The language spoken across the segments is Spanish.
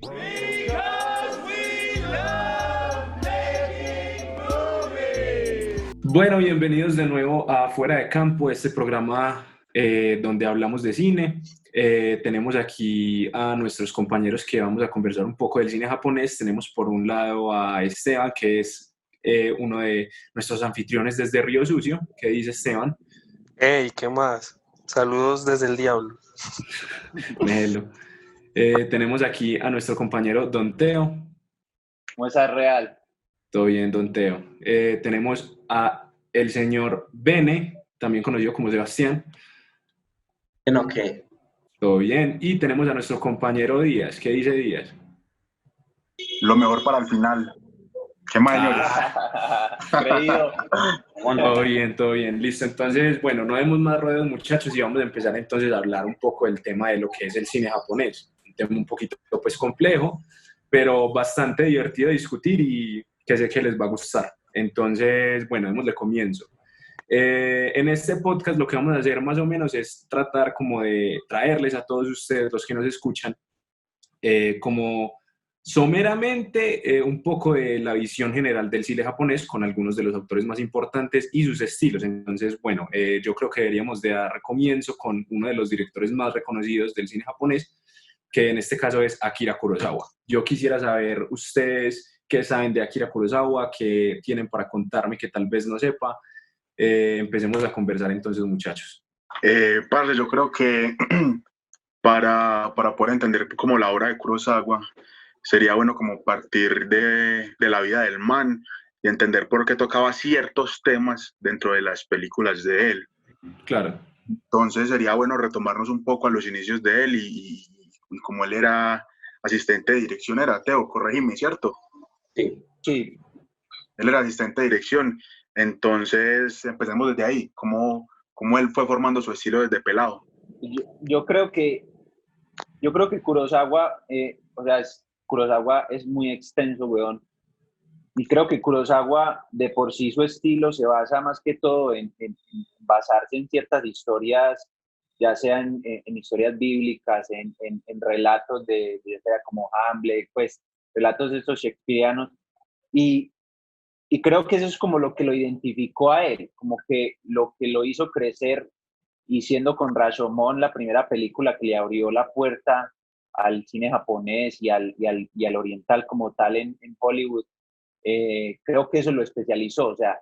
Because we love making movies. Bueno, bienvenidos de nuevo a Fuera de Campo, este programa donde hablamos de cine. Tenemos aquí a nuestros compañeros que vamos a conversar un poco del cine japonés. Tenemos por un lado a Esteban, que es uno de nuestros anfitriones desde Río Sucio. ¿Qué dice Esteban? Hey, ¿qué más? Saludos desde el diablo. Melo. Tenemos aquí a nuestro compañero Don Teo. ¿Cómo es real? Todo bien, Don Teo. Tenemos a el señor Bene, también conocido como Sebastián. Bueno, ¿qué? Todo bien. Y tenemos a nuestro compañero Díaz. ¿Qué dice Díaz? Lo mejor para el final. ¿Qué más, señores? Creído. Todo bien, todo bien. Listo. Entonces, bueno, no demos más rodeos, muchachos, y vamos a empezar entonces a hablar un poco del tema de lo que es el cine japonés. Un tema un poquito, pues, complejo, pero bastante divertido de discutir y que sé que les va a gustar. Entonces, bueno, démosle comienzo. En este podcast lo que vamos a hacer más o menos es tratar como de traerles a todos ustedes, los que nos escuchan, como someramente un poco de la visión general del cine japonés con algunos de los autores más importantes y sus estilos. Entonces, bueno, yo creo que deberíamos de dar comienzo con uno de los directores más reconocidos del cine japonés, que en este caso es Akira Kurosawa. Yo quisiera saber ustedes qué saben de Akira Kurosawa, qué tienen para contarme que tal vez no sepa. Empecemos a conversar entonces, muchachos. Parce, yo creo que para poder entender como la obra de Kurosawa, sería bueno como partir de la vida del man y entender por qué tocaba ciertos temas dentro de las películas de él. Claro. Entonces sería bueno retomarnos un poco a los inicios de él y como él era asistente de dirección, era Teo, corregime, ¿cierto? Sí. Él era asistente de dirección. Entonces empecemos desde ahí, cómo él fue formando su estilo desde pelado. Yo creo que Kurosawa, Kurosawa es muy extenso, weón. Y creo que Kurosawa, de por sí, su estilo se basa más que todo en basarse en ciertas historias, ya sean en historias bíblicas, en relatos de como Hamlet, pues relatos de estos shakespearianos. Y creo que eso es como lo que lo identificó a él, como que lo hizo crecer, y siendo con Rashomon la primera película que le abrió la puerta al cine japonés y al oriental como tal en Hollywood. Creo que eso lo especializó, o sea,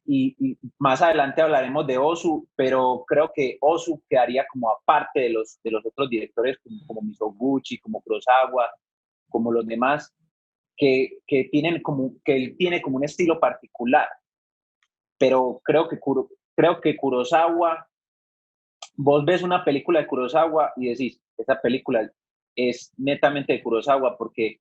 y más adelante hablaremos de Ozu, pero creo que Ozu quedaría como aparte de los otros directores como Mizoguchi, como Kurosawa, como los demás, que él tiene como un estilo particular, pero creo que Kurosawa, vos ves una película de Kurosawa y decís, esa película es netamente de Kurosawa porque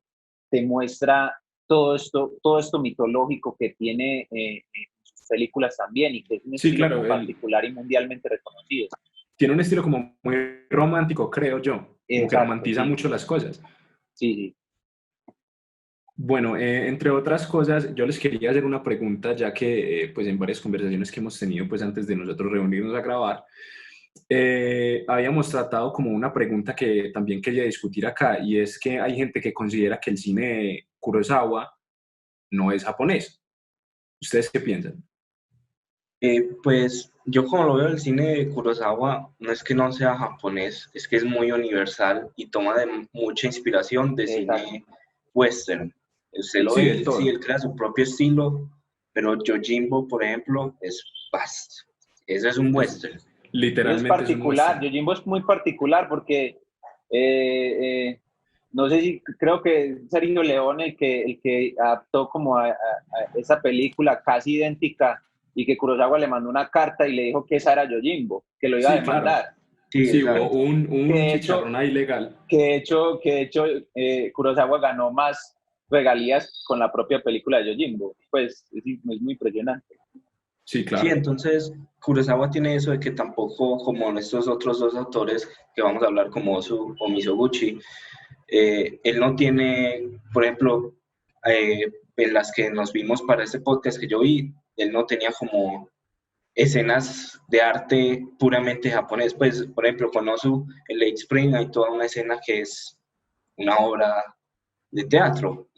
te muestra todo esto mitológico que tiene en sus películas también, y que es un estilo como particular y mundialmente reconocido. Tiene un estilo como muy romántico, creo yo, como que romantiza mucho las cosas. Sí. Bueno, entre otras cosas, yo les quería hacer una pregunta, ya que pues en varias conversaciones que hemos tenido pues antes de nosotros reunirnos a grabar, habíamos tratado como una pregunta que también quería discutir acá, y es que hay gente que considera que el cine de Kurosawa no es japonés. ¿Ustedes qué piensan? Pues yo como lo veo, el cine de Kurosawa no es que no sea japonés, es que es muy universal y toma de mucha inspiración de cine western. Usted lo ve, sí, él crea su propio estilo, pero Yojimbo, por ejemplo, es vasto. Eso es un western. Literalmente es particular, Yojimbo es muy particular porque no sé si, creo que Sergio Leone el que adaptó como a esa película casi idéntica, y que Kurosawa le mandó una carta y le dijo que esa era Yojimbo, que lo iba a demandar. Claro. Sí, hubo un chicharrón ahí legal. Que de hecho Kurosawa ganó más regalías con la propia película de Yojimbo. Pues es muy impresionante. Sí, claro. Sí, entonces Kurosawa tiene eso de que tampoco, como estos otros dos autores que vamos a hablar, como Ozu o Mizoguchi, él no tiene, por ejemplo, en las que nos vimos para este podcast que yo vi, él no tenía como escenas de arte puramente japonés. Pues, por ejemplo, con Ozu, en Late Spring hay toda una escena que es una obra de teatro.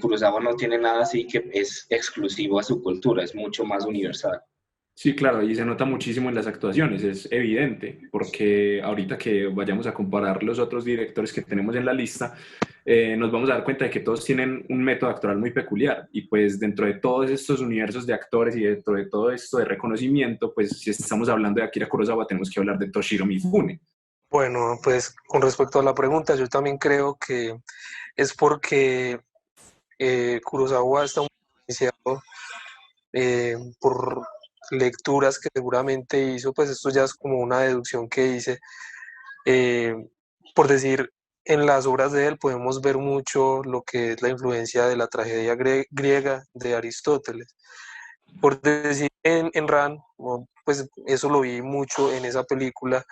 Kurosawa no tiene nada así que es exclusivo a su cultura, es mucho más universal. Sí, claro, y se nota muchísimo en las actuaciones, es evidente, porque ahorita que vayamos a comparar los otros directores que tenemos en la lista, nos vamos a dar cuenta de que todos tienen un método actoral muy peculiar, y pues dentro de todos estos universos de actores y dentro de todo esto de reconocimiento, pues si estamos hablando de Akira Kurosawa, tenemos que hablar de Toshiro Mifune. Bueno, pues con respecto a la pregunta, yo también creo que es porque Kurosawa está muy influenciado por lecturas que seguramente hizo, pues esto ya es como una deducción que hice. Por decir, en las obras de él podemos ver mucho lo que es la influencia de la tragedia griega de Aristóteles. Por decir, en Ran, pues eso lo vi mucho en esa película.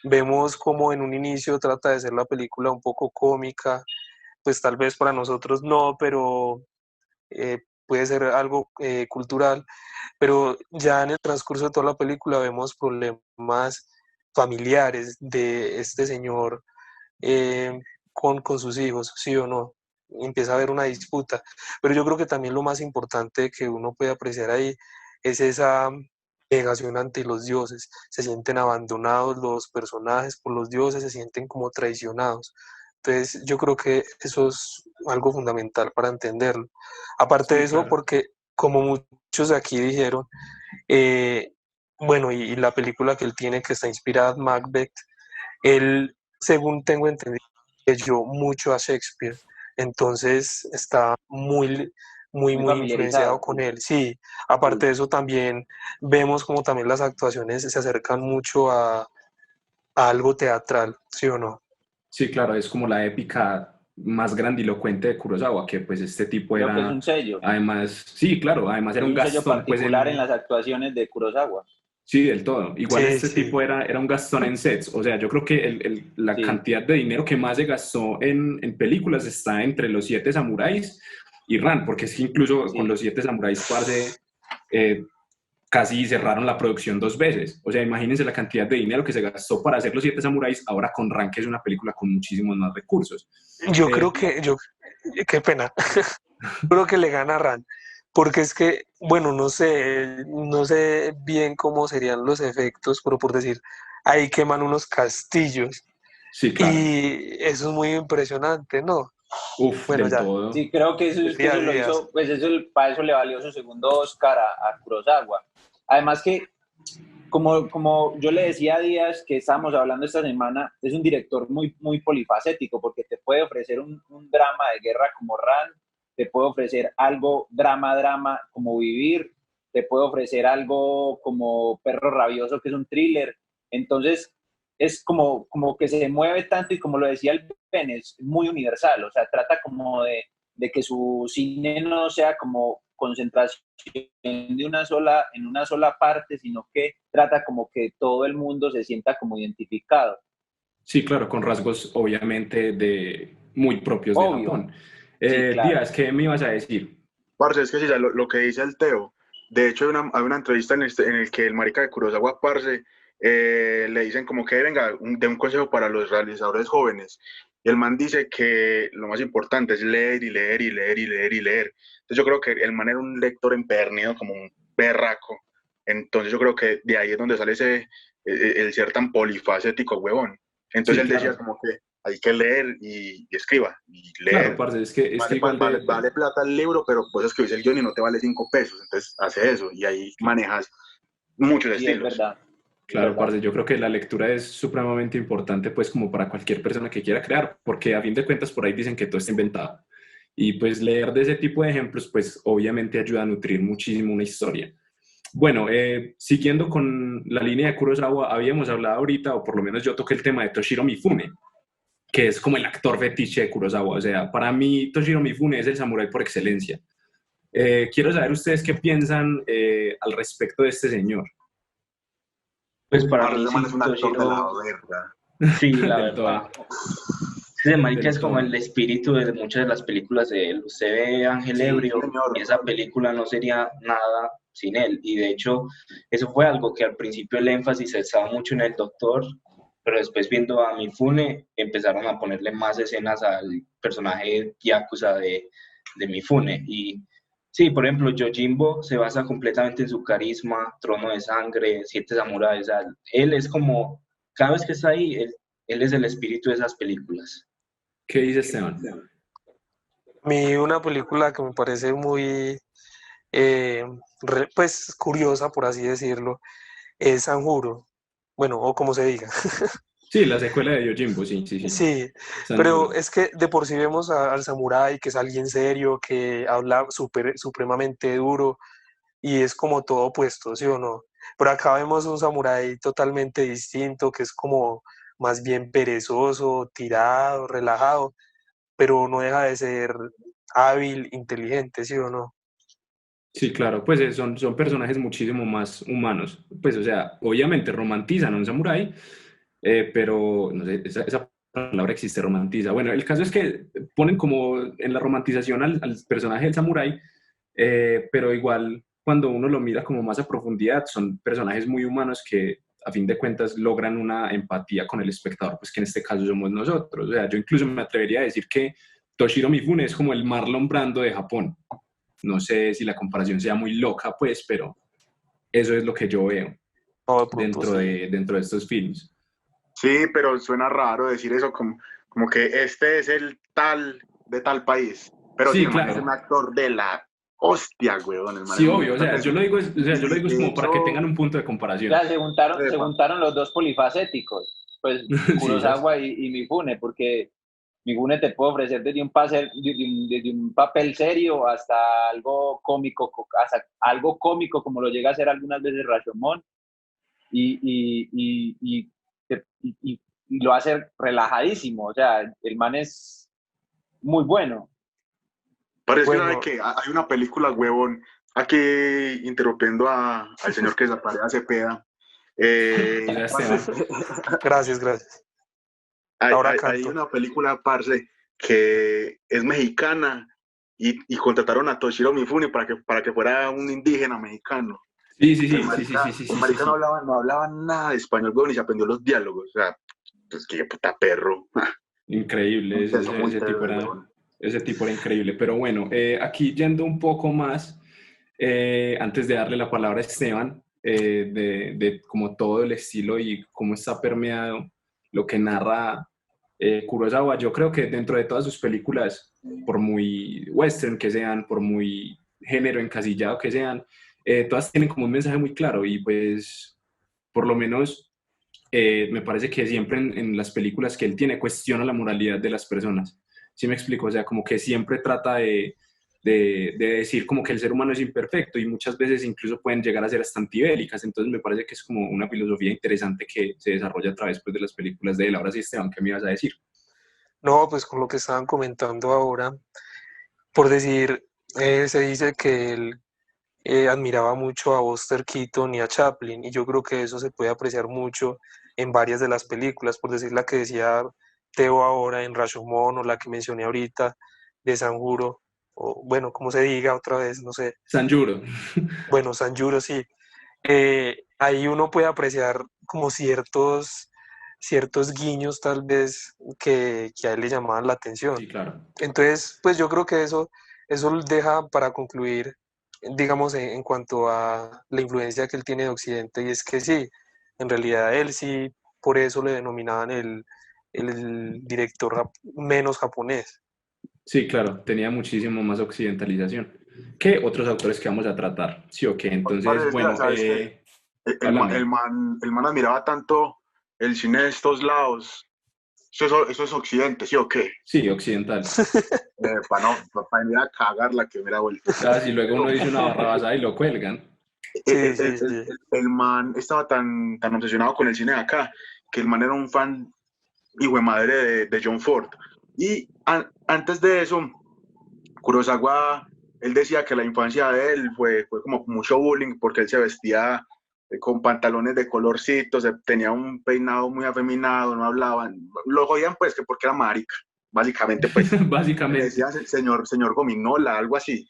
Vemos como en un inicio trata de ser la película un poco cómica, pues tal vez para nosotros no, pero puede ser algo cultural, pero ya en el transcurso de toda la película vemos problemas familiares de este señor con sus hijos, sí o no. Empieza a haber una disputa, pero yo creo que también lo más importante que uno puede apreciar ahí es esa negación ante los dioses. Se sienten abandonados los personajes por los dioses, se sienten como traicionados. Entonces yo creo que eso es algo fundamental para entenderlo. Aparte de Sí, eso, claro. porque como muchos de aquí dijeron, eh, bueno, y la película que él tiene que está inspirada en Macbeth, él, según tengo entendido, leyó mucho a Shakespeare, entonces está Muy muy influenciado familiarizado. con él. Sí, aparte Sí. de eso también vemos como también las actuaciones se acercan mucho a algo teatral, ¿sí o no? Sí, claro, es como la épica más grandilocuente de Kurosawa, que pues este tipo Creo que es era, un sello. además, sí, claro, además era Es un un sello Gastón, pues particular en en, las actuaciones de Kurosawa. sí, del todo. Igual Sí, este sí, tipo era un gastón en sets. O sea, yo creo que la Sí, cantidad de dinero que más se gastó en películas está entre Los Siete Samuráis y Ran, porque es que incluso con sí. Los Siete Samuráis, parce, eh, casi cerraron la producción 2 veces. O sea, imagínense la cantidad de dinero que se gastó para hacer Los Siete Samuráis, ahora con Ran, que es una película con muchísimos más recursos. yo creo que, qué pena, creo que le gana Ran, porque es que, bueno, no sé bien cómo serían los efectos, pero por decir, ahí queman unos castillos Sí, claro. y eso es muy impresionante, ¿no? Uf, Bueno, del ya, todo. Sí, creo que eso días, lo días. hizo, pues eso, para eso le valió su segundo Oscar a Kurosawa. Además que, como yo le decía a Díaz que estábamos hablando esta semana, es un director muy polifacético porque te puede ofrecer un drama de guerra como Ran, te puede ofrecer algo drama como Vivir, te puede ofrecer algo como Perro Rabioso, que es un thriller. Entonces, es como que se mueve tanto y como lo decía el Ben, es muy universal, o sea, trata como de que su cine no sea como concentración en una sola parte, sino que trata como que todo el mundo se sienta como identificado. Sí, claro, con rasgos obviamente muy propios de Obvio, Japón. sí, claro. Díaz, ¿qué me ibas a decir? Parce, es que sí, ya lo que dice el Teo. De hecho, hay una entrevista en el que el marica de Kurosawa, parce, le dicen como que venga, de un consejo para los realizadores jóvenes. Y el man dice que lo más importante es leer y leer y leer y leer y leer. Entonces yo creo que el man era un lector empedernido como un berraco. Entonces yo creo que de ahí es donde sale el ser tan polifacético, huevón. Entonces Sí, él decía claro. como que hay que leer y escriba, y Claro, leer. parce, es que Vale, igual vale plata el libro, pero vos escribís el guión y no te vale 5 pesos. Entonces hace eso y ahí manejas muchos Sí, es estilos. verdad, es claro, verdad. parce, yo creo que la lectura es supremamente importante, pues, como para cualquier persona que quiera crear, porque a fin de cuentas por ahí dicen que todo está inventado. Y pues leer de ese tipo de ejemplos, pues, obviamente ayuda a nutrir muchísimo una historia. Bueno, siguiendo con la línea de Kurosawa, habíamos hablado ahorita, o por lo menos yo toqué el tema de Toshiro Mifune, que es como el actor fetiche de Kurosawa. O sea, para mí Toshiro Mifune es el samurái por excelencia. Quiero saber ustedes qué piensan al respecto de este señor. Pues para Parce, mí ese man es sí, un actor de la Toshiro, verga. sí, la Del verdad. todo, Ese marica del es como el todo. espíritu de muchas de las películas de él. Usted ve Ángel Sí, Sí, Ebrio y señor. esa película no sería nada sin él. Y de hecho, eso fue algo que al principio el énfasis estaba mucho en el doctor, pero después viendo a Mifune empezaron a ponerle más escenas al personaje Yakuza de Mifune. Y sí, por ejemplo, Yojimbo se basa completamente en su carisma, Trono de Sangre, Siete Samuráis. O sea, él es como, cada vez que está ahí, él es el espíritu de esas películas. ¿Qué dice Esteban? A mí una película que me parece muy, pues curiosa, por así decirlo, es Sanjuro. Bueno, o como se diga. Sí, la secuela de Yojimbo, sí, sí, sí. Sí, pero Sanjuro. es que de por sí vemos al samurái, que es alguien serio, que habla supremamente duro y es como todo opuesto, ¿sí o no? Pero acá vemos un samurái totalmente distinto, que es como más bien perezoso, tirado, relajado, pero no deja de ser hábil, inteligente, ¿sí o no? Sí, claro, pues son personajes muchísimo más humanos. Pues, o sea, obviamente romantizan a un samurái, pero no sé, esa palabra existe, romantiza. Bueno, el caso es que ponen como en la romantización al personaje del samurái, pero igual cuando uno lo mira como más a profundidad, son personajes muy humanos que a fin de cuentas logran una empatía con el espectador, pues que en este caso somos nosotros. O sea, yo incluso me atrevería a decir que Toshiro Mifune es como el Marlon Brando de Japón. No sé si la comparación sea muy loca, pues, pero eso es lo que yo veo No, de pronto sí. dentro de estos films. Sí, pero suena raro decir eso como que este es el tal de tal país. Pero sí, Sí, el man es un claro. actor de la hostia, weón. El man Sí, es muy obvio. O sea, yo teso. lo digo, o sea, yo lo Y digo es de como para que hecho, tengan un punto de O comparación. sea, se epa, juntaron los dos polifacéticos, pues Sí, ¿sabes? Kurosawa y Mifune, porque Mifune te puede ofrecer desde un papel serio hasta algo cómico como lo llega a hacer algunas veces Rashomon, y, y, y, y, y lo hace relajadísimo. O sea, el man es muy bueno. parece que sabe Bueno, que hay una película, huevón, aquí interrumpiendo al señor que desaparece a Cepeda. O sea, Parce, Esteban. gracias, gracias. hay, Ahora hay, hay canto. una película, parce, que es mexicana y contrataron a Toshiro Mifune para que fuera un indígena mexicano. Sí, sí, El sí, sí, sí, marica, sí, sí, el sí, sí, marica no sí. hablaba, no hablaba nada de español, weón, y se aprendió los diálogos. O sea, pues qué puta perro. Increíble. Muy teso, weón. Ese tipo era increíble. Pero bueno, aquí yendo un poco más, antes de darle la palabra a Esteban, de como todo el estilo y cómo está permeado lo que narra Kurosawa, yo creo que dentro de todas sus películas, por muy western que sean, por muy género encasillado que sean, todas tienen como un mensaje muy claro y pues por lo menos me parece que siempre en las películas que él tiene cuestiona la moralidad de las personas. ¿Sí me explico? O sea, como que siempre trata de decir como que el ser humano es imperfecto y muchas veces incluso pueden llegar a ser hasta antibélicas. Entonces me parece que es como una filosofía interesante que se desarrolla a través pues, de las películas de él. Ahora sí, Esteban, ¿qué me ibas a decir? No, pues con lo que estaban comentando ahora, por decir, se dice que él admiraba mucho a Buster Keaton y a Chaplin, y yo creo que eso se puede apreciar mucho en varias de las películas, por decir la que decía Teo ahora en Rashomon, o la que mencioné ahorita de Sanjuro, o bueno, como se diga otra vez, no sé, Sanjuro. bueno, Sanjuro sí. Ahí uno puede apreciar como ciertos guiños tal vez que a él le llamaban la atención. Sí, claro. Entonces, pues yo creo que eso deja para concluir, digamos, en cuanto a la influencia que él tiene de Occidente, y es que sí, en realidad él sí, por eso le denominaban el director menos japonés. Sí, claro, tenía muchísimo más occidentalización que otros autores que vamos a tratar. Sí, ok, entonces, Parece, bueno, ¿sabes qué? háblame. El man admiraba tanto el cine de estos lados. Eso es Occidente, ¿sí o qué? Sí, occidental. Para venir a cagarla que me hubiera vuelto. Ah, si luego uno Pero, dice una barrabasada y lo cuelgan. Sí, sí, sí. el man estaba tan obsesionado con el cine de acá que el man era un fan hijo de madre de John Ford. Y antes de eso, Kurosawa, él decía que la infancia de él fue como mucho bullying porque él se vestía con pantalones de colorcitos, tenía un peinado muy afeminado, no hablaban, lo jodían pues que porque era marica, básicamente pues, le Básicamente. decían señor Gominola, algo así.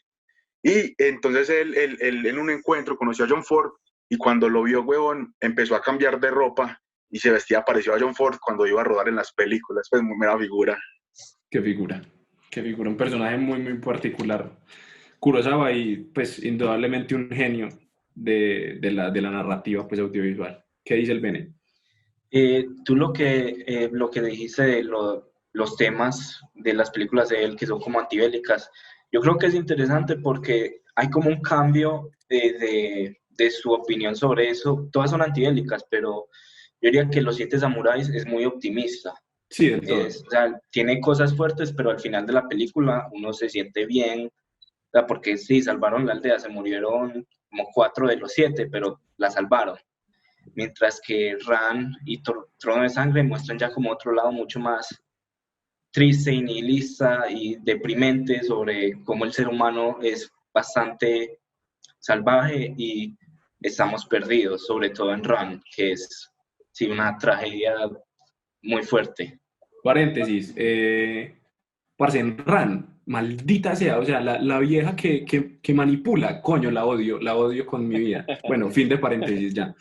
Y entonces él en un encuentro conoció a John Ford y cuando lo vio, huevón, empezó a cambiar de ropa y se vestía parecido a John Ford cuando iba a rodar en las películas, pues muy mera figura. Qué figura, un personaje muy, muy particular. Kurosawa y pues indudablemente un genio de la narrativa pues audiovisual. ¿Qué dice el Bene? Tú lo que dijiste de los temas de las películas de él que son como antibélicas, yo creo que es interesante porque hay como un cambio de su opinión sobre eso. Todas son antibélicas, pero yo diría que Los Siete Samuráis es muy optimista. Sí, del todo. O sea, tiene cosas fuertes, pero al final de la película uno se siente bien, o sea, porque sí, salvaron la aldea, se murieron como 4 de los 7, pero la salvaron. Mientras que Ran y Trono de Sangre muestran ya como otro lado mucho más triste y nihilista y deprimente sobre cómo el ser humano es bastante salvaje y estamos perdidos, sobre todo en Ran, que es sí, una tragedia muy fuerte. Paréntesis, parce, en Ran, maldita sea, o sea, la vieja que manipula, coño, la odio con mi vida. Bueno, fin de paréntesis ya.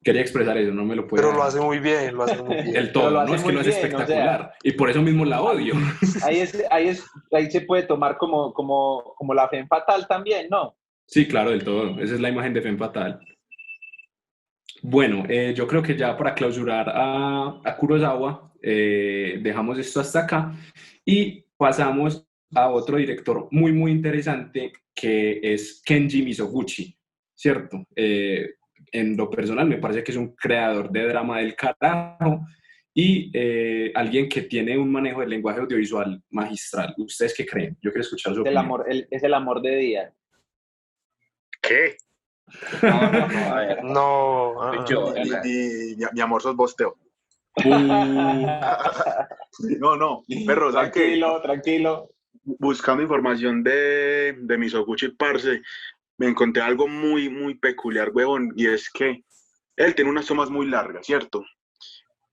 Quería expresar eso, no me lo puedo Pero lo dejar. hace muy bien, lo hace muy bien. Del Pero lo todo, no hace es que muy lo es bien, o sea, espectacular, y por eso mismo la odio. ahí se puede tomar como la fe fatal también, ¿no? Sí, claro, del todo, esa es la imagen de Femme Fatal. Bueno, yo creo que ya para clausurar a Kurosawa, dejamos esto hasta acá y pasamos a otro director muy, muy interesante que es Kenji Mizoguchi, ¿cierto? En lo personal me parece que es un creador de drama del carajo y alguien que tiene un manejo del lenguaje audiovisual magistral. ¿Ustedes qué creen? Yo quiero escuchar su opinión. Es el amor de día. ¿Qué? No, a ver, No, yo, Mi amor, sos vos, Teo. Uh, No, perro, ¿sabes qué? Tranquilo. Buscando información de Mizoguchi, parce, me encontré algo muy, muy peculiar, huevón, y es que él tiene unas tomas muy largas, ¿cierto?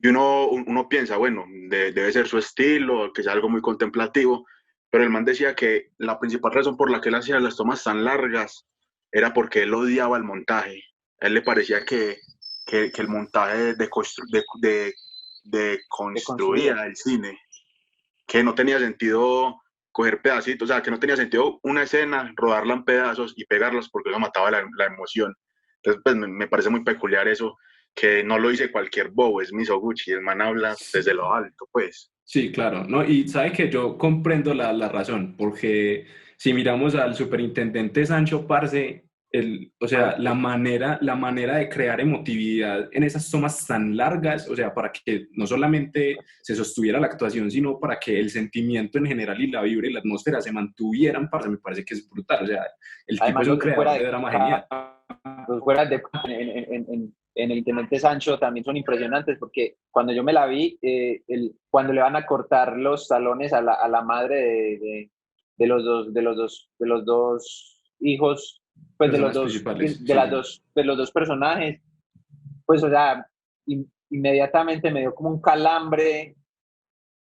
Y uno piensa, bueno, debe ser su estilo, que es algo muy contemplativo, pero el man decía que la principal razón por la que él hacía las tomas tan largas era porque él odiaba el montaje. A él le parecía que el montaje construía el cine, que no tenía sentido coger pedacitos, o sea, que no tenía sentido una escena, rodarla en pedazos y pegarlas porque eso mataba la emoción. Entonces, pues me parece muy peculiar eso, que no lo dice cualquier bobo, es Mizoguchi, el man habla desde lo alto, pues. Sí, claro, ¿no? Y sabe que yo comprendo la razón, porque si miramos al superintendente Sancho Parce, o sea, la manera de crear emotividad en esas tomas tan largas, o sea, para que no solamente se sostuviera la actuación, sino para que el sentimiento en general y la vibra y la atmósfera se mantuvieran, parce, me parece que es brutal, o sea, el tipo Además, es un creador de drama genial. los fuera de en el Intendente Sancho también son impresionantes porque cuando yo me la vi, cuando le van a cortar los talones a la madre de los dos hijos, pues Personas principales, de sí, las sí. de los dos personajes, pues o sea, inmediatamente me dio como un calambre,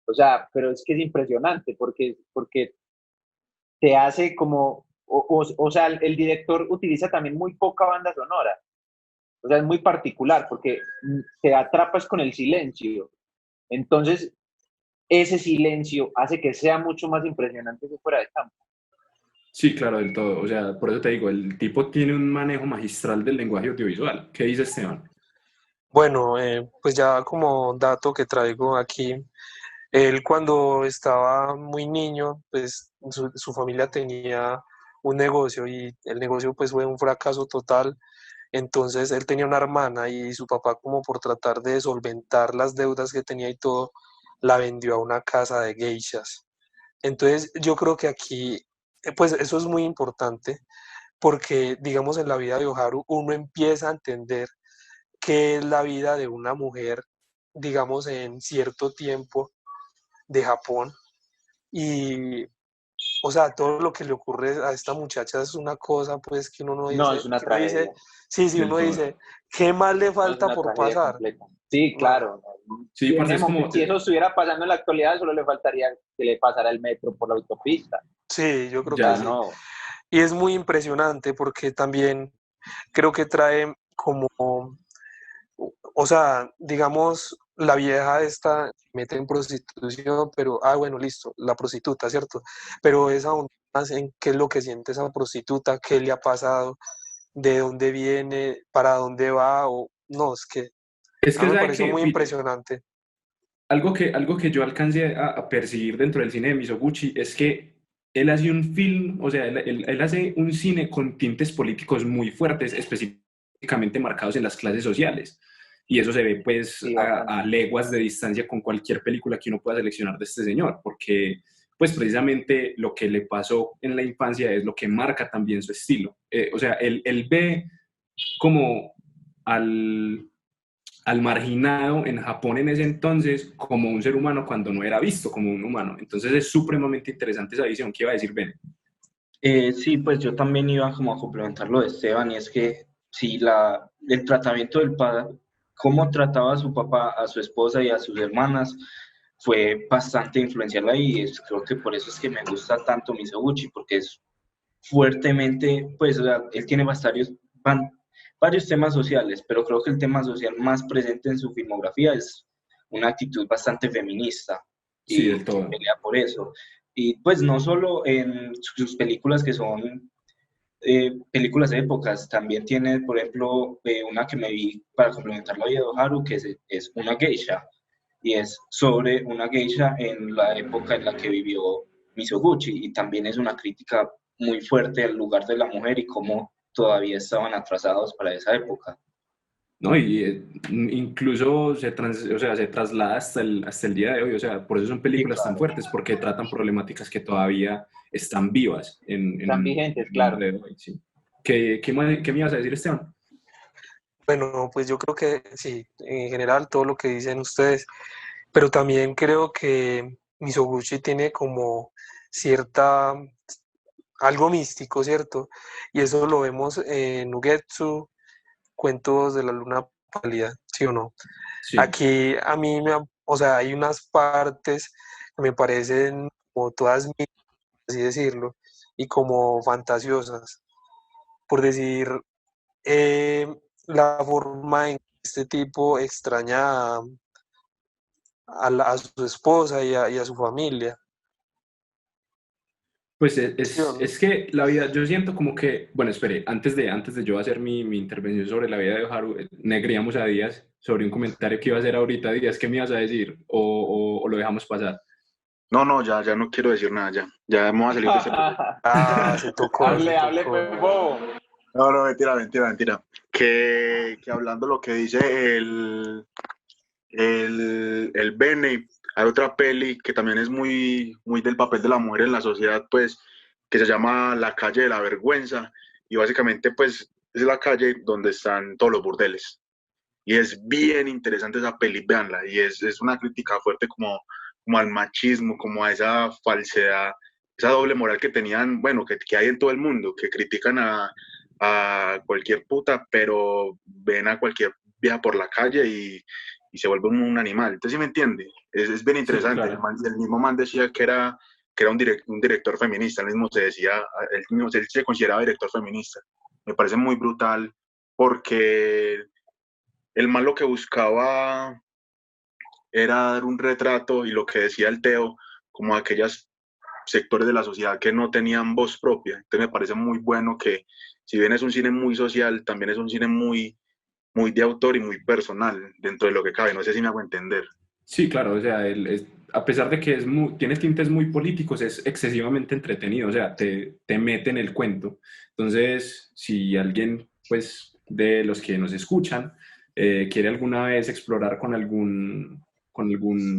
o sea, pero es que es impresionante porque te hace como, o sea, el director utiliza también muy poca banda sonora. O sea, es muy particular porque te atrapas con el silencio. Entonces, ese silencio hace que sea mucho más impresionante que fuera de campo. Sí, claro, del todo. O sea, por eso te digo, el tipo tiene un manejo magistral del lenguaje audiovisual. ¿Qué dice Esteban? bueno, pues ya como dato que traigo aquí, él cuando estaba muy niño, pues su familia tenía un negocio y el negocio pues fue un fracaso total. Entonces él tenía una hermana y su papá como por tratar de solventar las deudas que tenía y todo, la vendió a una casa de geishas. Entonces yo creo que aquí, pues eso es muy importante porque digamos en la vida de Oharu uno empieza a entender qué es la vida de una mujer, digamos en cierto tiempo de Japón y, o sea, todo lo que le ocurre a esta muchacha es una cosa, pues, que uno no No, dice, es una tragedia. sí, Del uno todo. dice, ¿qué más le No, es falta una por tragedia pasar? completa. Sí, No, claro. Sí, parce, es como... Si eso estuviera pasando en la actualidad, solo le faltaría que le pasara el metro por la autopista. sí, yo creo O que sea, Ya, sí. no. Y es muy impresionante porque también creo que trae como o sea, digamos, la vieja esta mete en prostitución, pero, bueno, listo, la prostituta, ¿cierto? Pero es aún más en qué es lo que siente esa prostituta, qué le ha pasado, de dónde viene, para dónde va, o no, es que Es a que mí me sabe pareció que, muy pille, impresionante. algo que yo alcancé a percibir dentro del cine de Mizoguchi es que él hace un film, o sea, él hace un cine con tintes políticos muy fuertes, específicamente marcados en las clases sociales. Y eso se ve pues Sí, bacano. a leguas de distancia con cualquier película que uno pueda seleccionar de este señor, porque pues precisamente lo que le pasó en la infancia es lo que marca también su estilo. O sea, él ve como al, al marginado en Japón en ese entonces como un ser humano cuando no era visto como un humano. Entonces es supremamente interesante esa visión. ¿Qué iba a decir Ben? Sí, pues yo también iba como a complementar lo de Esteban, y es que sí, el tratamiento del padre, cómo trataba a su papá, a su esposa y a sus hermanas, fue bastante influencial ahí, y creo que por eso es que me gusta tanto Mizoguchi, porque es fuertemente, pues, o sea, él tiene varios temas sociales, pero creo que el tema social más presente en su filmografía es una actitud bastante feminista Sí, y del que todo. pelea por eso. Y pues no solo en sus películas que son películas de épocas, también tiene, por ejemplo, una que me vi para complementar la vida de Haru, que es una geisha, y es sobre una geisha en la época en la que vivió Mizoguchi, y también es una crítica muy fuerte al lugar de la mujer y cómo todavía estaban atrasados para esa época. ¿No? Y incluso o sea, se traslada hasta el día de hoy. O sea, por eso son Sí, películas tan claro. fuertes, porque tratan problemáticas que todavía están vivas Están en vigentes, el mundo claro. de hoy. Sí. Qué me ibas a decir, Esteban? Bueno, pues yo creo que sí, en general todo lo que dicen ustedes, pero también creo que Misoguchi tiene como cierta, algo místico, ¿cierto? Y eso lo vemos en Ugetsu, Cuentos de la Luna Pálida, ¿sí o no? Sí. Aquí a mí o sea, hay unas partes que me parecen como todas místicas, así decirlo, y como fantasiosas. Por decir, eh, la forma en que este tipo extraña a su esposa y a su familia, Pues ¿sí o no? es que la vida, yo siento como que, bueno, espere, antes de yo hacer mi intervención sobre la vida de Haru, negríamos a Díaz sobre un comentario que iba a hacer ahorita. Díaz, ¿qué me ibas a decir? O lo dejamos pasar? No, no, ya no quiero decir nada, ya vamos a salir de este proceso. Ah, se tocó, se Hable, tocó. pues, bobo. No, no, mentira, mentira, mentira. Que hablando lo que dice el Bene, hay otra peli que también es muy del papel de la mujer en la sociedad, pues, que se llama La calle de la vergüenza, y básicamente, pues, es la calle donde están todos los burdeles. Y es bien interesante esa peli, véanla, y es una crítica fuerte como al machismo, como a esa falsedad, esa doble moral que tenían, bueno, que hay en todo el mundo, que critican a cualquier puta, pero ven a cualquier vieja por la calle y se vuelve un animal. Entonces, ¿sí me entiende? Es bien Sí, interesante. claro. El mismo man decía que era un director feminista, él mismo se decía, él se consideraba director feminista. Me parece muy brutal porque el man lo que buscaba era dar un retrato y lo que decía el Teo, como aquellos sectores de la sociedad que no tenían voz propia. Entonces me parece muy bueno que, si bien es un cine muy social, también es un cine muy de autor y muy personal dentro de lo que cabe. No sé si me hago entender. Sí, claro, o sea, a pesar de que tiene tintes muy políticos, es excesivamente entretenido, o sea, te mete en el cuento. Entonces, si alguien, pues, de los que nos escuchan, quiere alguna vez explorar con algún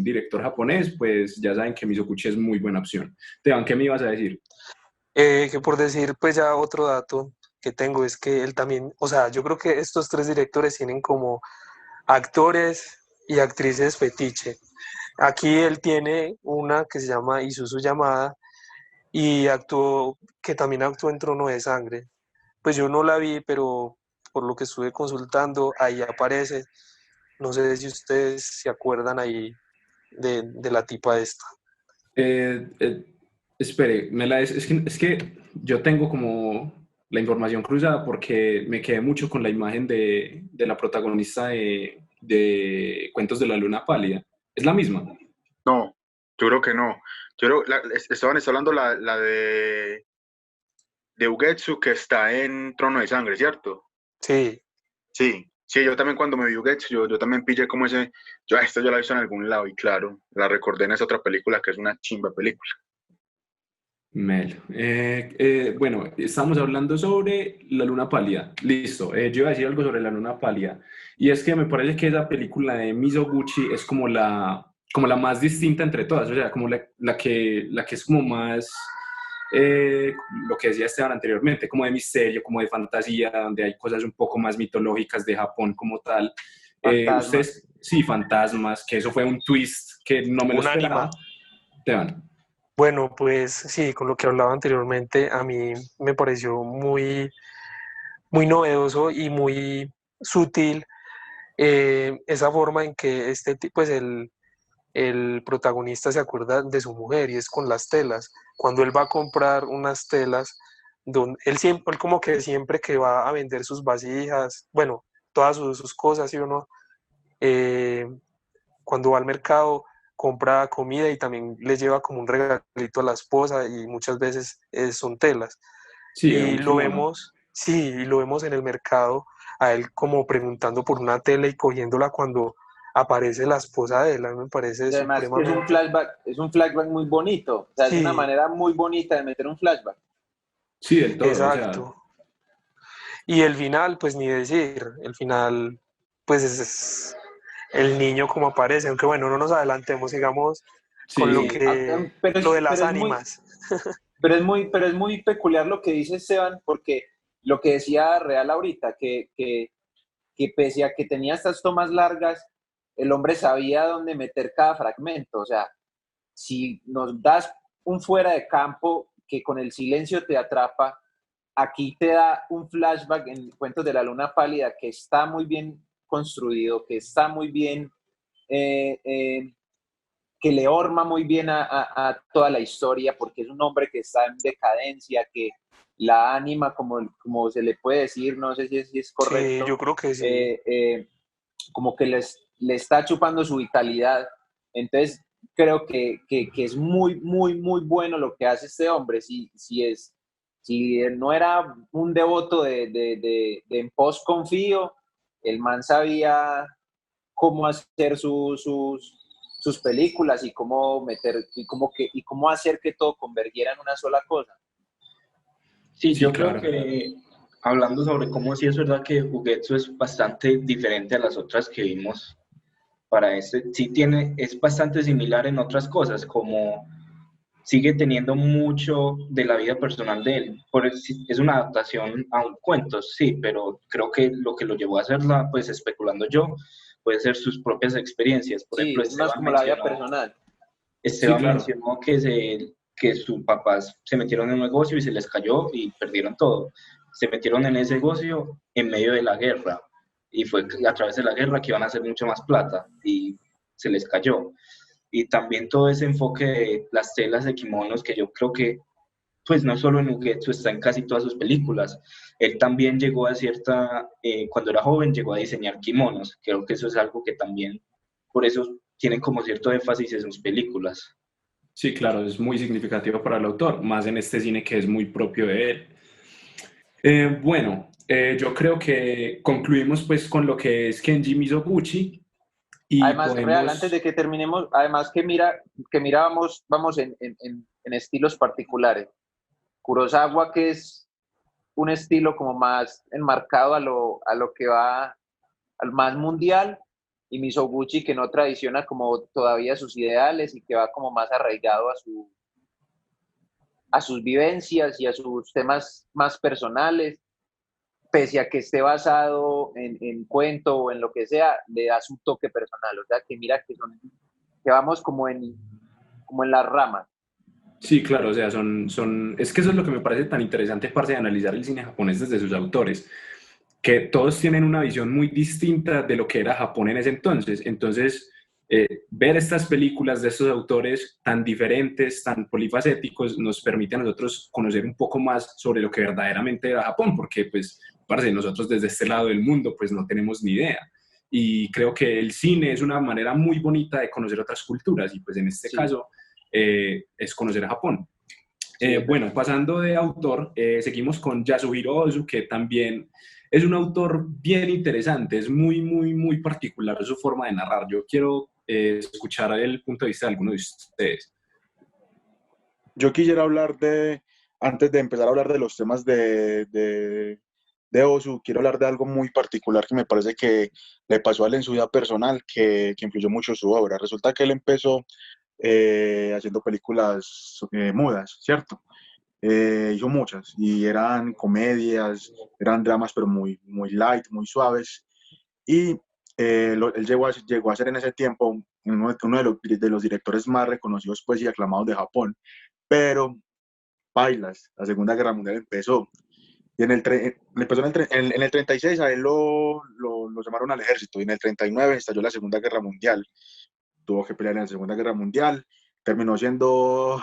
director japonés, pues ya saben que Mizoguchi es muy buena opción. Teban, ¿qué me ibas a decir? Que por decir, pues ya otro dato que tengo es que él también, o sea, yo creo que estos tres directores tienen como actores y actrices fetiche. Aquí él tiene una que se llama Isuzu Llamada y actuó, que también actuó en Trono de Sangre. Pues yo no la vi, pero por lo que estuve consultando, ahí aparece. No sé si ustedes se acuerdan ahí de la tipa esta. Eh, eh, espere, es que yo tengo como la información cruzada porque me quedé mucho con la imagen de la protagonista de Cuentos de la Luna Pálida. ¿Es la misma? No, yo creo que no. Estaban hablando la de Ugetsu, que está en Trono de Sangre, ¿cierto? Sí, Sí, yo también cuando me vi Ugetsu, yo también pillé como esto yo la he visto en algún lado y claro, la recordé en esa otra película que es una chimba película. Mel. Bueno, estamos hablando sobre la Luna Pálida. Listo, yo iba a decir algo sobre la Luna Pálida. Y es que me parece que esa película de Mizoguchi es como la más distinta entre todas, o sea, como la que es como más, lo que decía Esteban anteriormente, como de misterio, como de fantasía, donde hay cosas un poco más mitológicas de Japón como tal. Fantasmas. Ustedes, sí, fantasmas, que eso fue un twist que no me lo un esperaba. ánima. Esteban. Bueno, pues sí, con lo que hablaba anteriormente, a mí me pareció muy novedoso y muy sutil esa forma en que pues el protagonista se acuerda de su mujer y es con las telas. Cuando él va a comprar unas telas, él como que siempre que va a vender sus vasijas, bueno, todas sus cosas, ¿sí o no? Eh, Cuando va al mercado compra comida y también le lleva como un regalito a la esposa y muchas veces son telas. Sí, Y un lo kimono. vemos, sí, y lo vemos en el mercado a él como preguntando por una tela y cogiéndola cuando aparece la esposa de él. A mí me parece Y además que supremamente... es un flashback muy bonito, o sea, es una Sí, manera muy bonita de meter un flashback. Sí, del todo, o sea, exacto. Y el final, pues ni decir, el final, pues es el niño como aparece, aunque bueno, no nos adelantemos, sigamos con sí, lo de las Pero es muy, ánimas. pero es muy peculiar lo que dice Esteban, porque lo que decía Real ahorita, que pese a que tenía estas tomas largas, el hombre sabía dónde meter cada fragmento. O sea, si nos das un fuera de campo que con el silencio te atrapa, aquí te da un flashback en Cuentos de la Luna Pálida que está muy bien construido, que está muy bien, eh, eh, que le horma muy bien a toda la historia, porque es un hombre que está en decadencia, que la anima, como se le puede decir, no sé si es Sí, correcto, yo creo que sí. como que le está chupando su vitalidad. Entonces, creo que es muy bueno lo que hace este hombre. Si él no era un devoto de En Pos Confío, el man sabía cómo hacer sus películas y cómo meter y cómo hacer que todo convergiera en una sola cosa. Sí, sí, yo creo claro. que hablando sobre cómo sí es verdad que Jugetsu es bastante diferente a las otras que vimos para este, es bastante similar en otras cosas, como sigue teniendo mucho de la vida personal de él. Es una adaptación a un cuento, sí, pero creo que lo llevó a hacerla, pues especulando yo, puede ser sus propias experiencias. Por Sí, ejemplo, es más como la vida personal. Sí, Esteban claro. mencionó que sus papás se metieron en un negocio y se les cayó y perdieron todo. Se metieron en ese negocio en medio de la guerra y fue a través de la guerra que iban a hacer mucho más plata y se les cayó. Y también todo ese enfoque de las telas de kimonos que yo creo que pues no solo en Ugetsu, está en casi todas sus películas. Él también llegó a cuando era joven, llegó a diseñar kimonos. Creo que eso es algo que también, por eso tienen como cierto énfasis en sus películas. Sí, claro, es muy significativo para el autor, más en este cine que es muy propio de él. Bueno, yo creo que concluimos pues con lo que es Kenji Mizoguchi y Además, Real, antes de podemos, que terminemos, además que mira vamos en estilos particulares. Kurosawa, que es un estilo como más enmarcado a lo que va al más mundial, y Mizoguchi, que no traiciona como todavía sus ideales y que va como más arraigado a sus vivencias y a sus temas más personales, pese a que esté basado en cuento o en lo que sea, le da su toque personal. O sea, que mira que vamos como en las ramas. sí, claro, o sea, es que eso es lo que me parece tan interesante, parce, de analizar el cine japonés desde sus autores, que todos tienen una visión muy distinta de lo que era Japón en ese entonces. Entonces, ver estas películas de estos autores tan diferentes, tan polifacéticos, nos permite a nosotros conocer un poco más sobre lo que verdaderamente era Japón, porque pues, parce, nosotros desde este lado del mundo pues no tenemos ni idea. Y creo que el cine es una manera muy bonita de conocer otras culturas, y pues en este Sí, caso es conocer a Japón. sí, es Bueno, verdad. pasando de autor, seguimos con Yasuhiro Ozu, que también es un autor bien interesante, es muy, muy, muy particular su forma de narrar. Yo quiero escuchar el punto de vista de alguno de ustedes. Yo quisiera hablar antes de empezar a hablar de los temas de Ozu, quiero hablar de algo muy particular que me parece que le pasó a él en su vida personal, que influyó mucho en su obra. Resulta que él empezó haciendo películas mudas, ¿cierto? Hizo muchas y eran comedias, eran dramas, pero muy, muy light, muy suaves. Y él llegó a ser en ese tiempo uno de los directores más reconocidos pues, y aclamados de Japón. Pero, bailas, la Segunda Guerra Mundial empezó. Y empezó en el 36, a él lo llamaron al ejército, y en el 39 estalló la Segunda Guerra Mundial. Tuvo que pelear en la Segunda Guerra Mundial, terminó siendo,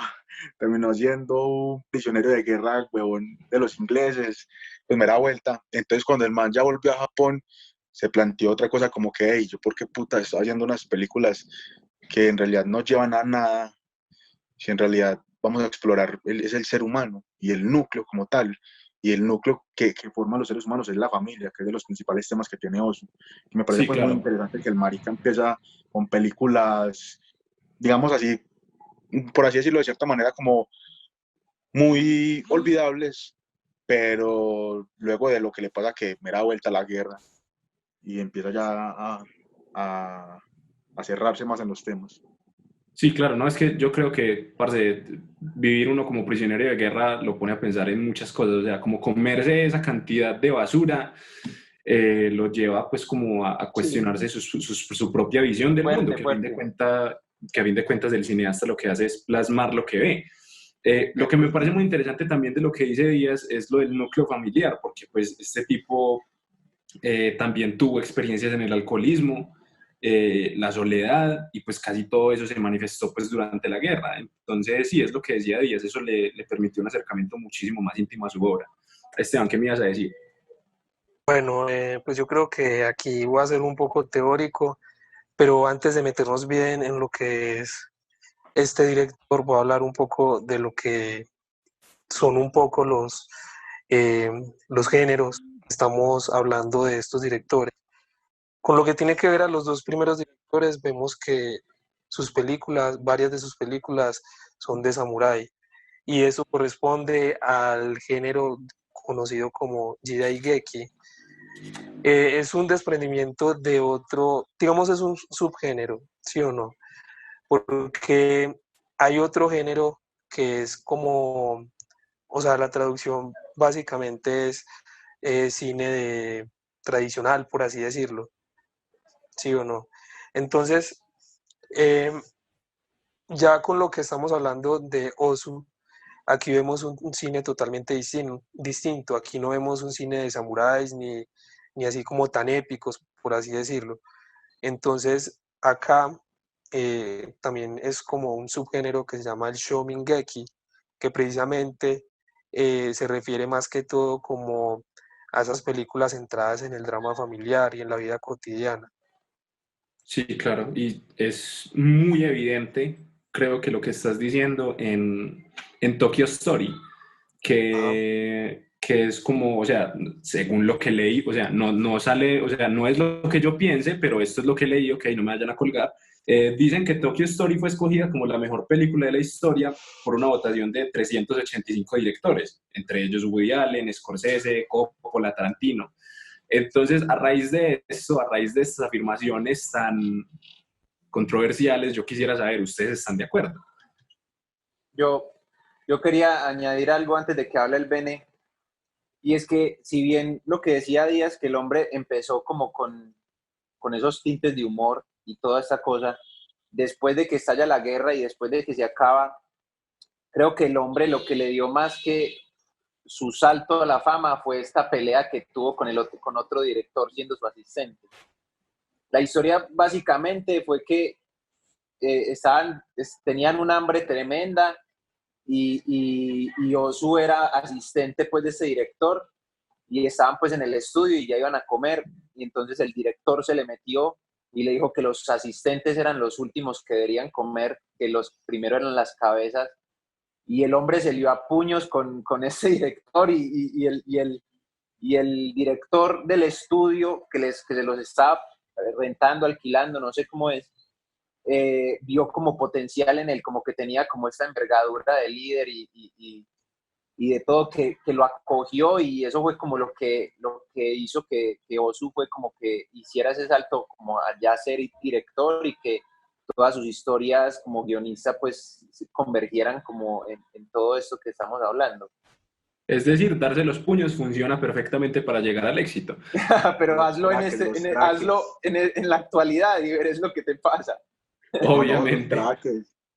terminó siendo un prisionero de guerra, huevón, de los ingleses, pues mera vuelta. Entonces cuando el man ya volvió a Japón, se planteó otra cosa como que, hey, yo por qué puta estoy haciendo unas películas que en realidad no llevan a nada, si en realidad vamos a explorar, es el ser humano y el núcleo como tal, y el núcleo que forma a los seres humanos es la familia, que es de los principales temas que tiene Ozu. Y me parece Sí, pues muy claro. interesante que el marica empieza con películas, digamos así, por así decirlo de cierta manera, como muy olvidables, pero luego de lo que le pasa que me da vuelta la guerra y empieza ya a, a cerrarse más en los temas. Sí, claro, no, es que yo creo que, parce, vivir uno como prisionero de guerra lo pone a pensar en muchas cosas, o sea, como comerse esa cantidad de basura lo lleva pues como a Sí, cuestionarse su propia visión del mundo, fuerte, fuerte. que a fin de cuentas el cineasta lo que hace es plasmar lo que ve. Lo que me Epa. parece muy interesante también de lo que dice Díaz es lo del núcleo familiar, porque pues este tipo también tuvo experiencias en el alcoholismo, la soledad, y pues casi todo eso se manifestó pues durante la guerra. Entonces sí, es lo que decía Díaz, eso le permitió un acercamiento muchísimo más íntimo a su obra. Esteban, ¿qué me ibas a decir? Bueno, pues yo creo que aquí voy a ser un poco teórico, pero antes de meternos bien en lo que es este director, voy a hablar un poco de lo que son un poco eh, los géneros. Estamos hablando de estos directores. Con lo que tiene que ver a los dos primeros directores, vemos que sus películas, varias de sus películas son de samurái, y eso corresponde al género conocido como Jidaigeki. Es un desprendimiento de otro, digamos, es un subgénero, ¿sí o no? Porque hay otro género que es como, o sea, la traducción básicamente es cine tradicional, por así decirlo, ¿sí o no? Entonces, eh, ya con lo que estamos hablando de Ozu, aquí vemos un cine totalmente distinto. Aquí no vemos un cine de samuráis ni así como tan épicos, por así decirlo. Entonces, acá también es como un subgénero que se llama el Shomingeki, que precisamente se refiere más que todo como a esas películas centradas en el drama familiar y en la vida cotidiana. Sí, claro, y es muy evidente, creo que lo que estás diciendo en Tokyo Story, Ajá. que es como, o sea, según lo que leí, o sea, no sale, o sea, no es lo que yo piense, pero esto es lo que leí, ok, no me vayan a colgar. Dicen que Tokyo Story fue escogida como la mejor película de la historia por una votación de 385 directores, entre ellos Woody Allen, Scorsese, Coppola, Tarantino. Entonces, a raíz de esto, a raíz de estas afirmaciones tan controversiales, yo quisiera saber, ¿ustedes están de acuerdo? Yo, yo quería añadir algo antes de que hable el Bene, y es que si bien lo que decía Díaz, que el hombre empezó como con esos tintes de humor y toda esta cosa, después de que estalla la guerra y después de que se acaba, creo que el hombre lo que le dio más que su salto a la fama fue esta pelea que tuvo con otro director siendo su asistente. La historia básicamente fue que tenían un hambre tremenda y Ozu era asistente pues de ese director y estaban pues en el estudio y ya iban a comer y entonces el director se le metió y le dijo que los asistentes eran los últimos que deberían comer, que los primeros eran las cabezas y el hombre se lió a puños con ese director y el director del estudio que se los estaba rentando, alquilando, no sé cómo es, vio como potencial en él, como que tenía como esta envergadura de líder y de todo que lo acogió y eso fue como lo que hizo que Ozu fue como que hiciera ese salto como allá ser director y que todas sus historias como guionista pues convergieran como en todo esto que estamos hablando. Es decir, darse los puños funciona perfectamente para llegar al éxito. Pero hazlo, en la actualidad y verás lo que te pasa. Obviamente. No,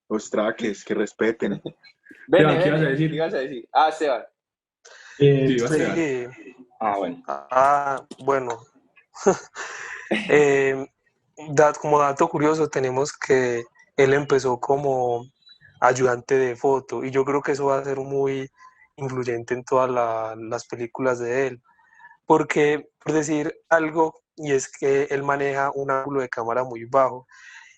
los traques, que respeten. Esteban, ¿qué ibas a decir? ¿Qué ibas a decir? Ah, Esteban. Sí, Esteban. Sí. Bueno. Bueno. Como dato curioso, tenemos que él empezó como ayudante de foto y yo creo que eso va a ser muy influyente en todas las películas de él, porque por decir algo, y es que él maneja un ángulo de cámara muy bajo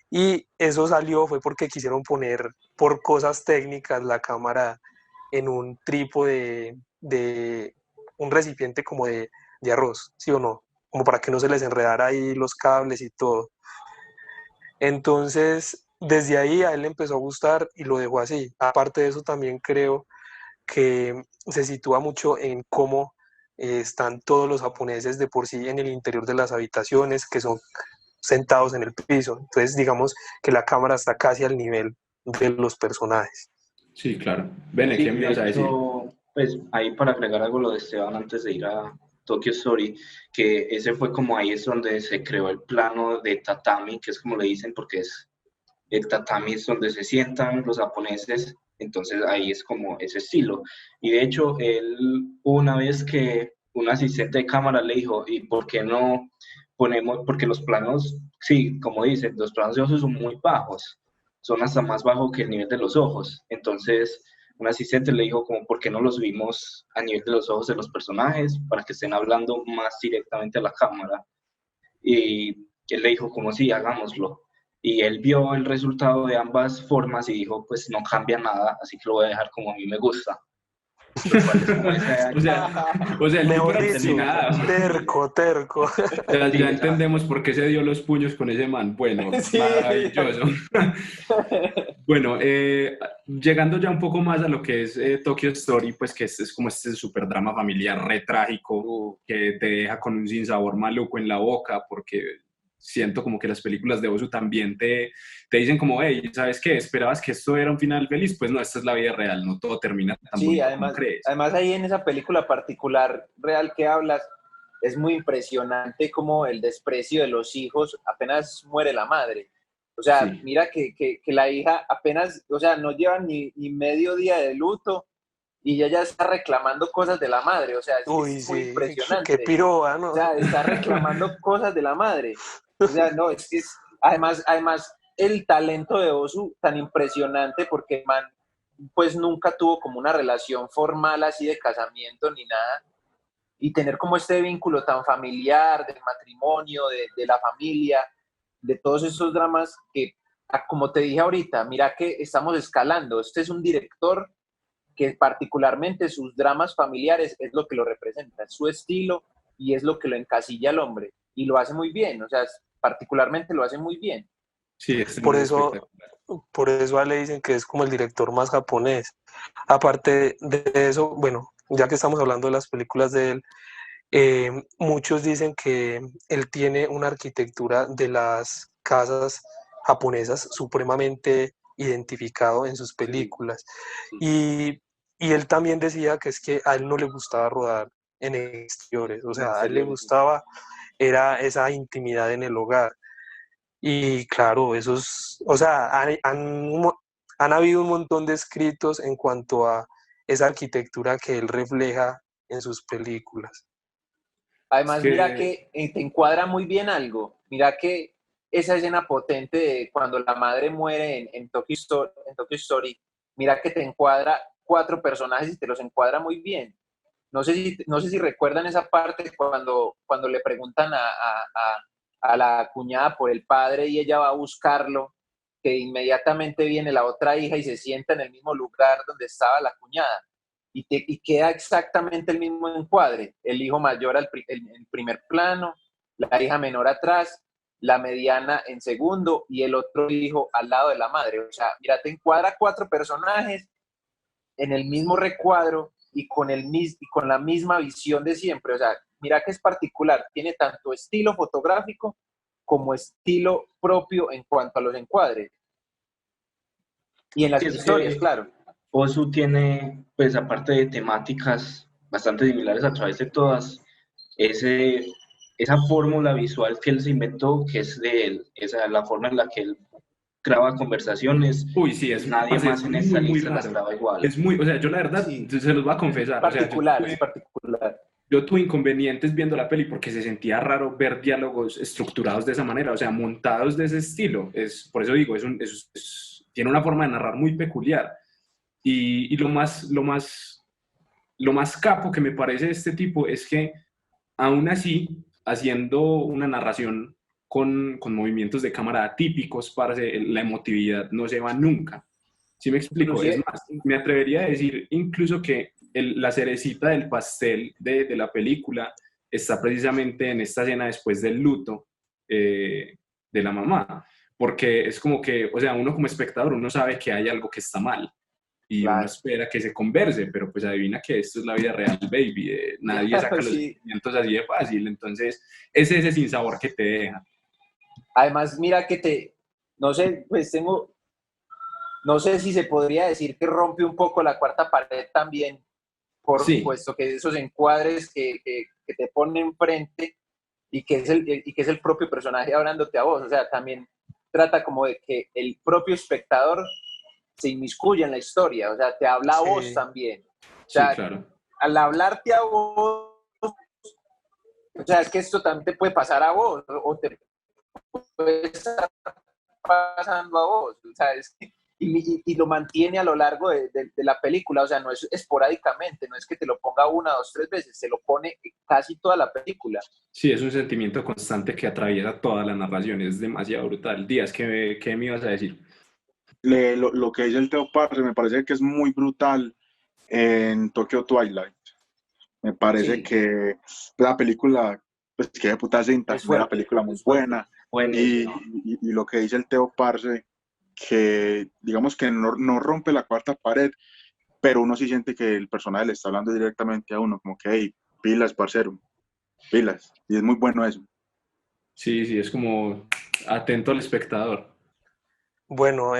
y eso fue porque quisieron poner por cosas técnicas la cámara en un trípode de un recipiente como de arroz, ¿sí o no? Como para que no se les enredara ahí los cables y todo. Entonces, desde ahí a él le empezó a gustar y lo dejó así. Aparte de eso, también creo que se sitúa mucho en cómo están todos los japoneses de por sí en el interior de las habitaciones, que son sentados en el piso. Entonces, digamos que la cámara está casi al nivel de los personajes. Sí, claro. Bene, Sí, ¿qué me de ibas a decir? hecho, pues ahí para agregar algo lo de Esteban antes de ir a Tokyo Story, que ese fue como ahí es donde se creó el plano de tatami, que es como le dicen, porque el tatami es donde se sientan los japoneses, entonces ahí es como ese estilo. Y de hecho, él una vez que un asistente de cámara le dijo, ¿y por qué no ponemos? Porque los planos, sí, como dicen, los planos de ojos son muy bajos, son hasta más bajos que el nivel de los ojos. Entonces, un asistente le dijo como, ¿por qué no los subimos a nivel de los ojos de los personajes para que estén hablando más directamente a la cámara? Y él le dijo como, sí, hagámoslo. Y él vio el resultado de ambas formas y dijo, pues no cambia nada, así que lo voy a dejar como a mí me gusta. Lo cual es como o sea, el tipo Mejor era dicho, obstinado. terco. O sea, sí, ya entendemos por qué se dio los puños con ese man. Bueno, Sí. maravilloso. Bueno, llegando ya un poco más a lo que es Tokyo Story, pues que es como este super drama familiar re trágico que te deja con un sinsabor maluco en la boca, porque siento como que las películas de Ozu también te dicen como, hey, ¿sabes qué? ¿Esperabas que esto era un final feliz? Pues no, esta es la vida real, no todo termina tan Sí, bonito como crees. además ahí en esa película particular real que hablas, es muy impresionante como el desprecio de los hijos apenas muere la madre. O sea, Sí. mira que la hija apenas, o sea, no lleva ni medio día de luto y ella ya está reclamando cosas de la madre. O sea, Uy, es muy sí, qué impresionante. piroa, O ¿no? sea, está reclamando cosas de la madre. O sea, no, además el talento de Ozu tan impresionante porque el man pues nunca tuvo como una relación formal así de casamiento ni nada y tener como este vínculo tan familiar del matrimonio, de la familia, de todos estos dramas que, como te dije ahorita, mira que estamos escalando. Este es un director que particularmente sus dramas familiares es lo que lo representa, es su estilo y es lo que lo encasilla al hombre y lo hace muy bien, o sea, particularmente lo hace muy bien. Sí, este Por man es eso, espectacular. por eso a él le dicen que es como el director más japonés. Aparte de eso, bueno, ya que estamos hablando de las películas de él, muchos dicen que él tiene una arquitectura de las casas japonesas supremamente identificado en sus películas. Sí. Y él también decía que es que a él no le gustaba rodar en exteriores, o sea, a él le Sí. gustaba era esa intimidad en el hogar. Y claro, o sea, han habido un montón de escritos en cuanto a esa arquitectura que él refleja en sus películas. Es Además, mira que que te encuadra muy bien algo. Mira que esa escena potente de cuando la madre muere en Tokyo Story, mira que te encuadra 4 personajes y te los encuadra muy bien. No sé si recuerdan esa parte cuando le preguntan a la cuñada por el padre y ella va a buscarlo, que inmediatamente viene la otra hija y se sienta en el mismo lugar donde estaba la cuñada. Y queda exactamente el mismo encuadre. El hijo mayor en primer plano, la hija menor atrás, la mediana en segundo y el otro hijo al lado de la madre. O sea, mira, te encuadra 4 personajes en el mismo recuadro y con la misma visión de siempre. O sea, mira que es particular. Tiene tanto estilo fotográfico como estilo propio en cuanto a los encuadres. Y en las Sí, es historias, que claro. Ozu tiene, pues aparte de temáticas bastante similares a través de todas, ese, esa fórmula visual que él se inventó, que es de él, esa la forma en la que él graba conversaciones, Uy, sí, nadie parce, es más en esta muy lista las raro. graba igual. Es muy, o sea, yo la verdad, Sí, se los voy a confesar, o sea, particular, es particular. yo tuve inconvenientes viendo la peli porque se sentía raro ver diálogos estructurados de esa manera, o sea, montados de ese estilo. Por eso digo, tiene una forma de narrar muy peculiar. Y lo más capo que me parece de este tipo es que, aún así, haciendo una narración con movimientos de cámara típicos, parce, la emotividad no se va nunca. ¿Sí me explico? Es Inclusive, más, me atrevería a decir incluso que la cerecita del pastel de la película está precisamente en esta escena después del luto de la mamá, porque es como que, o sea, uno como espectador, uno sabe que hay algo que está mal y uno claro, espera que se converse, pero pues adivina que esto es la vida real, baby. Nadie claro, saca los sí. sentimientos así de fácil, entonces es ese sinsabor que te deja. Además, mira no sé, pues no sé si se podría decir que rompe un poco la cuarta pared también, Sí, puesto que esos encuadres que te ponen enfrente y que es el propio personaje hablándote a vos, o sea, también trata como de que el propio espectador se inmiscuye en la historia, o sea, te habla a vos Sí, también. O sí, sea, claro. al hablarte a vos, o sea, es que esto también te puede pasar a vos, o te puede estar pasando a vos, o sea, y lo mantiene a lo largo de la película, o sea, no es esporádicamente, no es que te lo ponga 1, 2, 3 veces, se lo pone casi toda la película. Sí, es un sentimiento constante que atraviesa toda la narración, es demasiado brutal. Díaz, ¿qué me ibas a decir? Lo que dice el Teo Parce me parece que es muy brutal en Tokyo Twilight. Me parece Sí, que la película, pues que de puta cinta, es una fuerte, película muy es fuerte. buena. Y, Buenísimo. y lo que dice el Teo Parce, que digamos que no rompe la cuarta pared, pero uno sí siente que el personaje le está hablando directamente a uno, como que, hey, pilas, parcero, pilas. Y es muy bueno eso. Sí, sí, es como atento al espectador. bueno,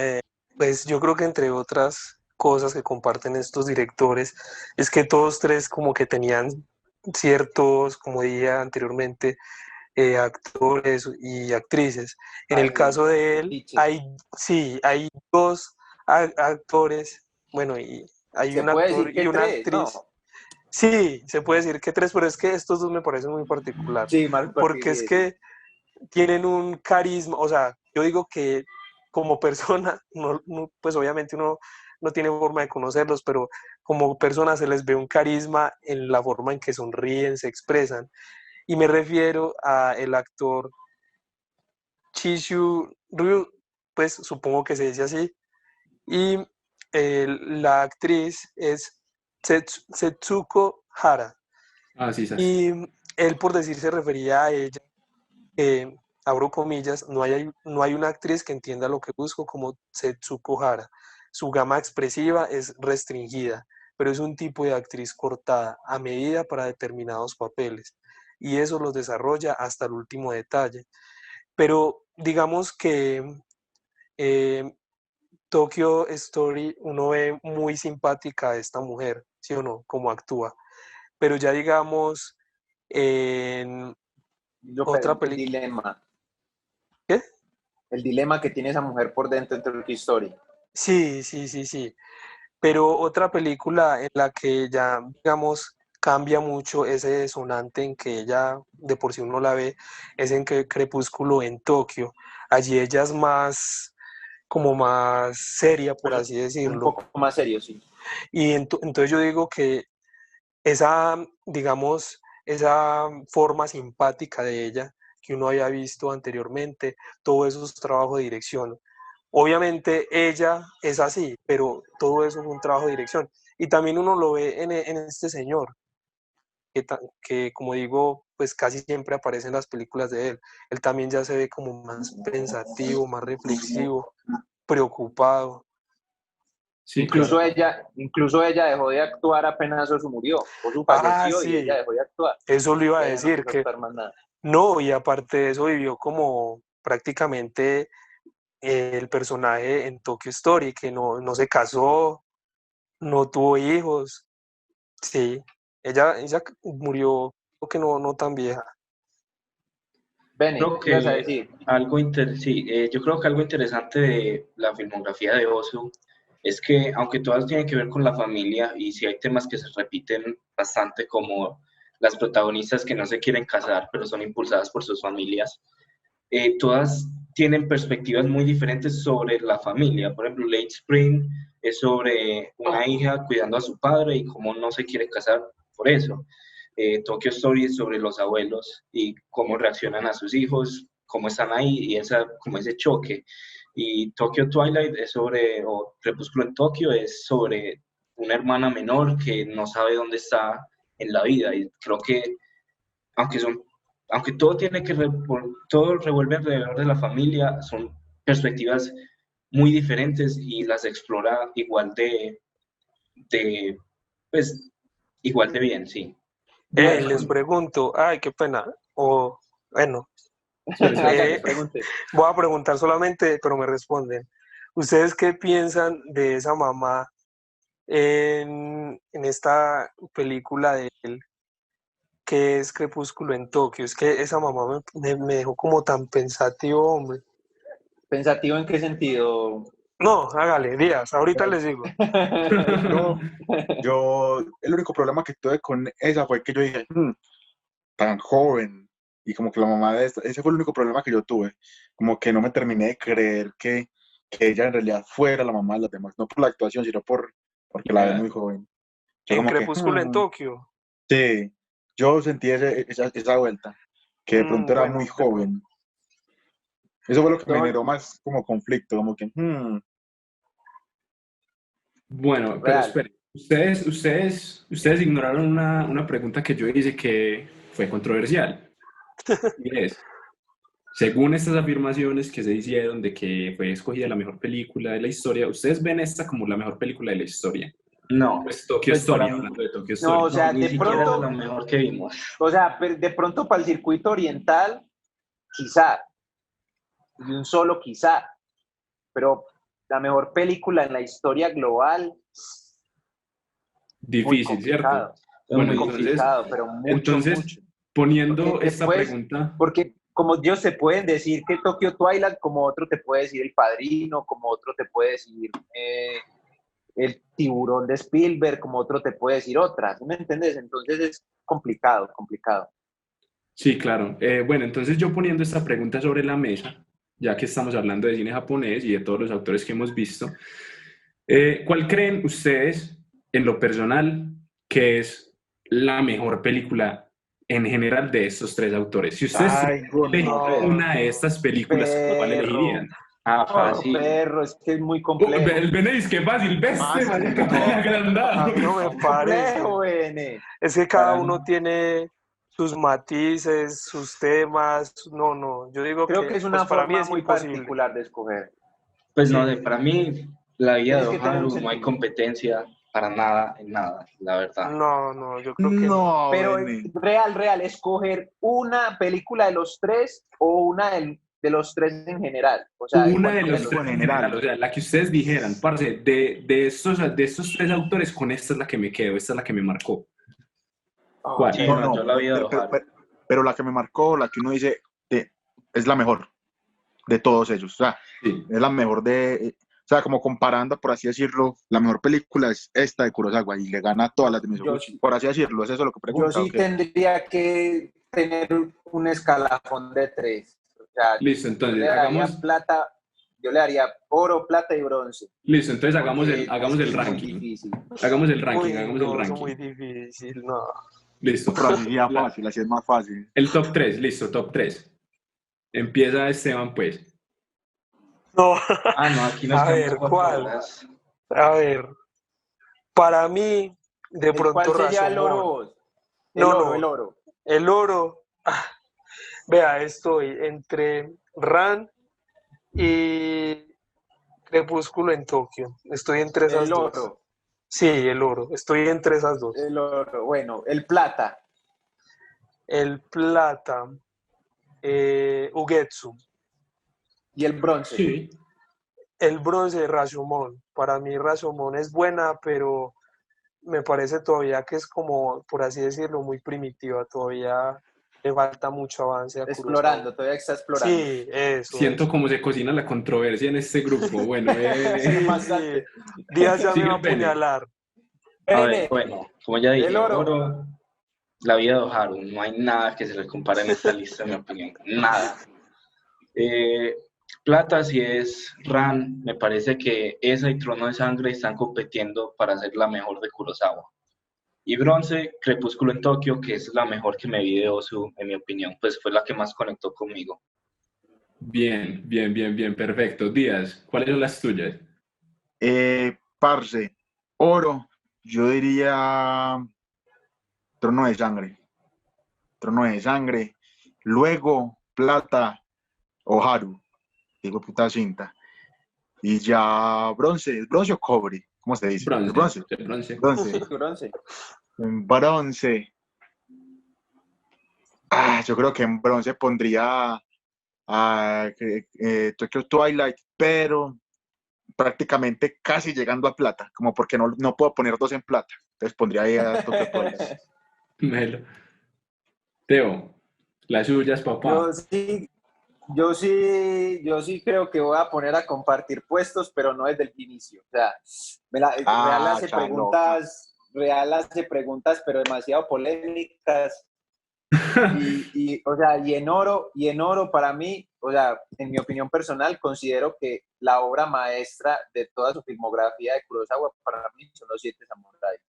pues yo creo que entre otras cosas que comparten estos directores es que todos tres como que tenían ciertos, como dije anteriormente, actores y actrices. En el Ay, caso de él, Piches. sí, hay dos actores, bueno, y hay Se un puede actor decir y que una tres, ¿no? actriz. Sí, se puede decir que tres, pero es que estos dos me parecen muy particular, Sí, más porque es particular, sí. que tienen un carisma, o sea, yo digo que como persona, pues obviamente uno no tiene forma de conocerlos, pero como persona se les ve un carisma en la forma en que sonríen, se expresan. Y me refiero a el actor Chishu Ryu, pues supongo que se dice así, y la actriz es Setsuko Hara. Ah, sí, sabes. Y él, por decir, se refería a ella, abro comillas, no hay una actriz que entienda lo que busco como Setsuko Hara. Su gama expresiva es restringida, pero es un tipo de actriz cortada a medida para determinados papeles, y eso los desarrolla hasta el último detalle. Pero digamos que eh, Tokyo Story uno ve muy simpática a esta mujer, ¿sí o no? Cómo actúa. Pero ya digamos en Pero otra el película, dilema, ¿qué? el dilema que tiene esa mujer por dentro entre Turkey Story. Sí, sí, sí, sí. Pero otra película en la que ya, digamos, cambia mucho ese sonante en que ella de por sí uno la ve, es en que Crepúsculo en Tokio. Allí ella es más, como más seria, por así Un decirlo. poco más serio, sí. Y entonces yo digo que esa, digamos, esa forma simpática de ella que uno había visto anteriormente, todo eso es trabajo de dirección. Obviamente ella es así, pero todo eso es un trabajo de dirección. Y también uno lo ve en este señor, que como digo, pues casi siempre aparece en las películas de él. Él también ya se ve como más pensativo, más reflexivo, preocupado. Sí, claro. Incluso ella dejó de actuar apenas Osu murió. Osu Ah, falleció y ella sí, dejó de actuar. eso lo iba a Ella no decir, quiso que actuar más nada. no, y aparte de eso vivió como prácticamente el personaje en Tokyo Story, que no se casó, no tuvo hijos. Sí, ella murió, creo que no tan vieja. Bene, Creo ¿qué ibas a que decir? sí, yo creo que algo interesante de la filmografía de Ozu es que, aunque todas tienen que ver con la familia, y si hay temas que se repiten bastante, como las protagonistas que no se quieren casar, pero son impulsadas por sus familias, todas tienen perspectivas muy diferentes sobre la familia. Por ejemplo, Late Spring es sobre una hija cuidando a su padre y cómo no se quiere casar por eso. Tokyo Story es sobre los abuelos y cómo reaccionan a sus hijos, cómo están ahí y como ese choque. Y Tokyo Twilight es sobre, o Crepúsculo en Tokio es sobre una hermana menor que no sabe dónde está en la vida. Y creo que, aunque son aunque todo tiene que todo revuelve alrededor de la familia, son perspectivas muy diferentes y las explora de pues, igual de bien, sí. Bueno, Les pregunto, ay, qué pena, o bueno, Hágale, eh, pregunte. voy a preguntar solamente, pero me responden. ¿Ustedes qué piensan de esa mamá en esta película de él, que es Crepúsculo en Tokio? Es que esa mamá me dejó como tan pensativo, hombre. ¿Pensativo en qué sentido? No, hágale, Díaz, ahorita les digo. No, el único problema que tuve con esa fue que yo dije, tan joven, y como que la mamá de esta, ese fue el único problema que yo tuve, como que no me terminé de creer que ella en realidad fuera la mamá de las demás, no por la actuación, sino porque la ves muy joven. Yo En como que, Crepúsculo en Tokio. sí, yo sentí esa vuelta, que de pronto era muy Bueno, joven. Eso fue lo que me No, generó más como conflicto, como que, bueno, pero real. esperen. Ustedes ignoraron una pregunta que yo hice que fue controversial. Y es, según estas afirmaciones que se hicieron de que fue escogida la mejor película de la historia, ¿ustedes ven esta como la mejor película de la historia? No, Pues Tokyo pues para Story, mí, hablando de Tokyo No, Story. o no, sea, ni siquiera es lo mejor que vimos. de pronto para el circuito oriental, quizá, y un solo quizá, pero la mejor película en la historia global, muy Difícil, ¿cierto? complicado, Es muy Bueno, muy difícil. complicado, pero mucho, entonces, mucho. Porque poniendo esta después, pregunta, porque como Dios te pueden decir que Tokyo Twilight, como otro te puede decir El Padrino, como otro te puede decir El Tiburón de Spielberg, como otro te puede decir otra, ¿sí me entiendes? Entonces es complicado, complicado. sí, claro. Bueno, entonces yo poniendo esta pregunta sobre la mesa, ya que estamos hablando de cine japonés y de todos los autores que hemos visto, ¿cuál creen ustedes, en lo personal, que es la mejor película en general de estos tres autores? Si ustedes ay, tuvieran que elegir no, una de estas películas, ¿cuál Perro, elegirían? Ah, no, fácil. perro, es que es muy El complejo. Benéis, qué fácil, bestia, fácil, marica, tan no. A agrandado. mí no me Muy parece. complejo, Bene. Es que cada Para uno mí, tiene sus matices, sus temas. No, yo digo Creo que que, es pues una para mí forma es muy imposible. particular de escoger. pues no sé, Sí, para mí, la vida de Tienes que tener un Oharu no hay sentimiento. competencia para nada, en nada, la verdad. no, yo creo que no. no, Pero Bene. real, escoger una película de los tres o una de los tres en general. O sea, de Una de cualquiera de los los Cinco tres en en general, general. o sea, la que ustedes dijeran, parce, de estos tres autores, con esta es la que me quedo, esta es la que me marcó. Oh, ¿Cuál? Sí, No, no, no, yo la vida de Oharu. pero la que me marcó, la que uno dice, es la mejor de todos ellos. O sea, Sí. es la mejor o sea, como comparando, por así decirlo, la mejor película es esta de Kurosawa y le gana a todas las de yo, Mizoguchi. Por así decirlo, ¿es eso lo que yo pregunta o sí qué? tendría que tener un escalafón de tres. O sea, Listo, yo entonces le daría hagamos, plata, yo le daría oro, plata y bronce, listo, entonces porque hagamos es que el es muy ranking. difícil. Uy, Hagamos el no, eso es muy ranking. difícil, no. Listo. Pero así ya fácil, así es más fácil. El top 3 listo, top 3. Empieza Esteban, pues. No, Ah, no, aquí nos a quedamos ver, 4 ¿cuál? horas. A ver, para mí, de ¿El cuál pronto se lleva el oro Rashomon. vos? No, El no, oro. el oro. Vea, estoy entre Ran y Crepúsculo en Tokio. Estoy entre esas El dos. oro. Sí, el oro. Estoy entre esas dos. El oro. Bueno, el plata. El plata, Ugetsu. Y el bronce. Sí. El bronce, Rashomon. Para mí Rashomon es buena, pero me parece todavía que es como, por así decirlo, muy primitiva. Todavía le falta mucho avance a Kurosawa. Explorando, todavía está explorando. Sí, eso, Siento eso. cómo se cocina la controversia en este grupo. Bueno, Sí, Bastante. sí. Díaz ya me sigue va a el Bene. apuñalar. A ver, Bene, bueno, como ya el dije, oro. oro, la vida de Oharu, no hay nada que se le compare en esta lista, en mi opinión, nada. Plata, si es Ran, me parece que esa y Trono de Sangre están compitiendo para ser la mejor de Kurosawa. Y bronce, Crepúsculo en Tokio, que es la mejor que me vi de Ozu, en mi opinión, pues fue la que más conectó conmigo. Bien, perfecto. Díaz, ¿cuáles son las tuyas? Parce, oro, yo diría Trono de Sangre. Trono de Sangre. Luego, plata, Oharu. Digo, puta cinta. Y ya bronce o cobre, ¿cómo se dice? El Bronce, bronce. el bronce. Bronce. Bronce. En bronce. Yo creo que en bronce pondría a Tokyo Twilight, pero prácticamente casi llegando a plata, como porque no puedo poner dos en plata. Entonces pondría ahí a Tokyo Twilight. Melo. Teo, las suyas, papá. Yo sí creo que voy a poner a compartir puestos, pero no desde el inicio. O sea, Chaloca. Real hace preguntas, pero demasiado polémicas. O sea, y en oro para mí, o sea, en mi opinión personal, considero que la obra maestra de toda su filmografía de Kurosawa para mí son Los Siete Samuráis,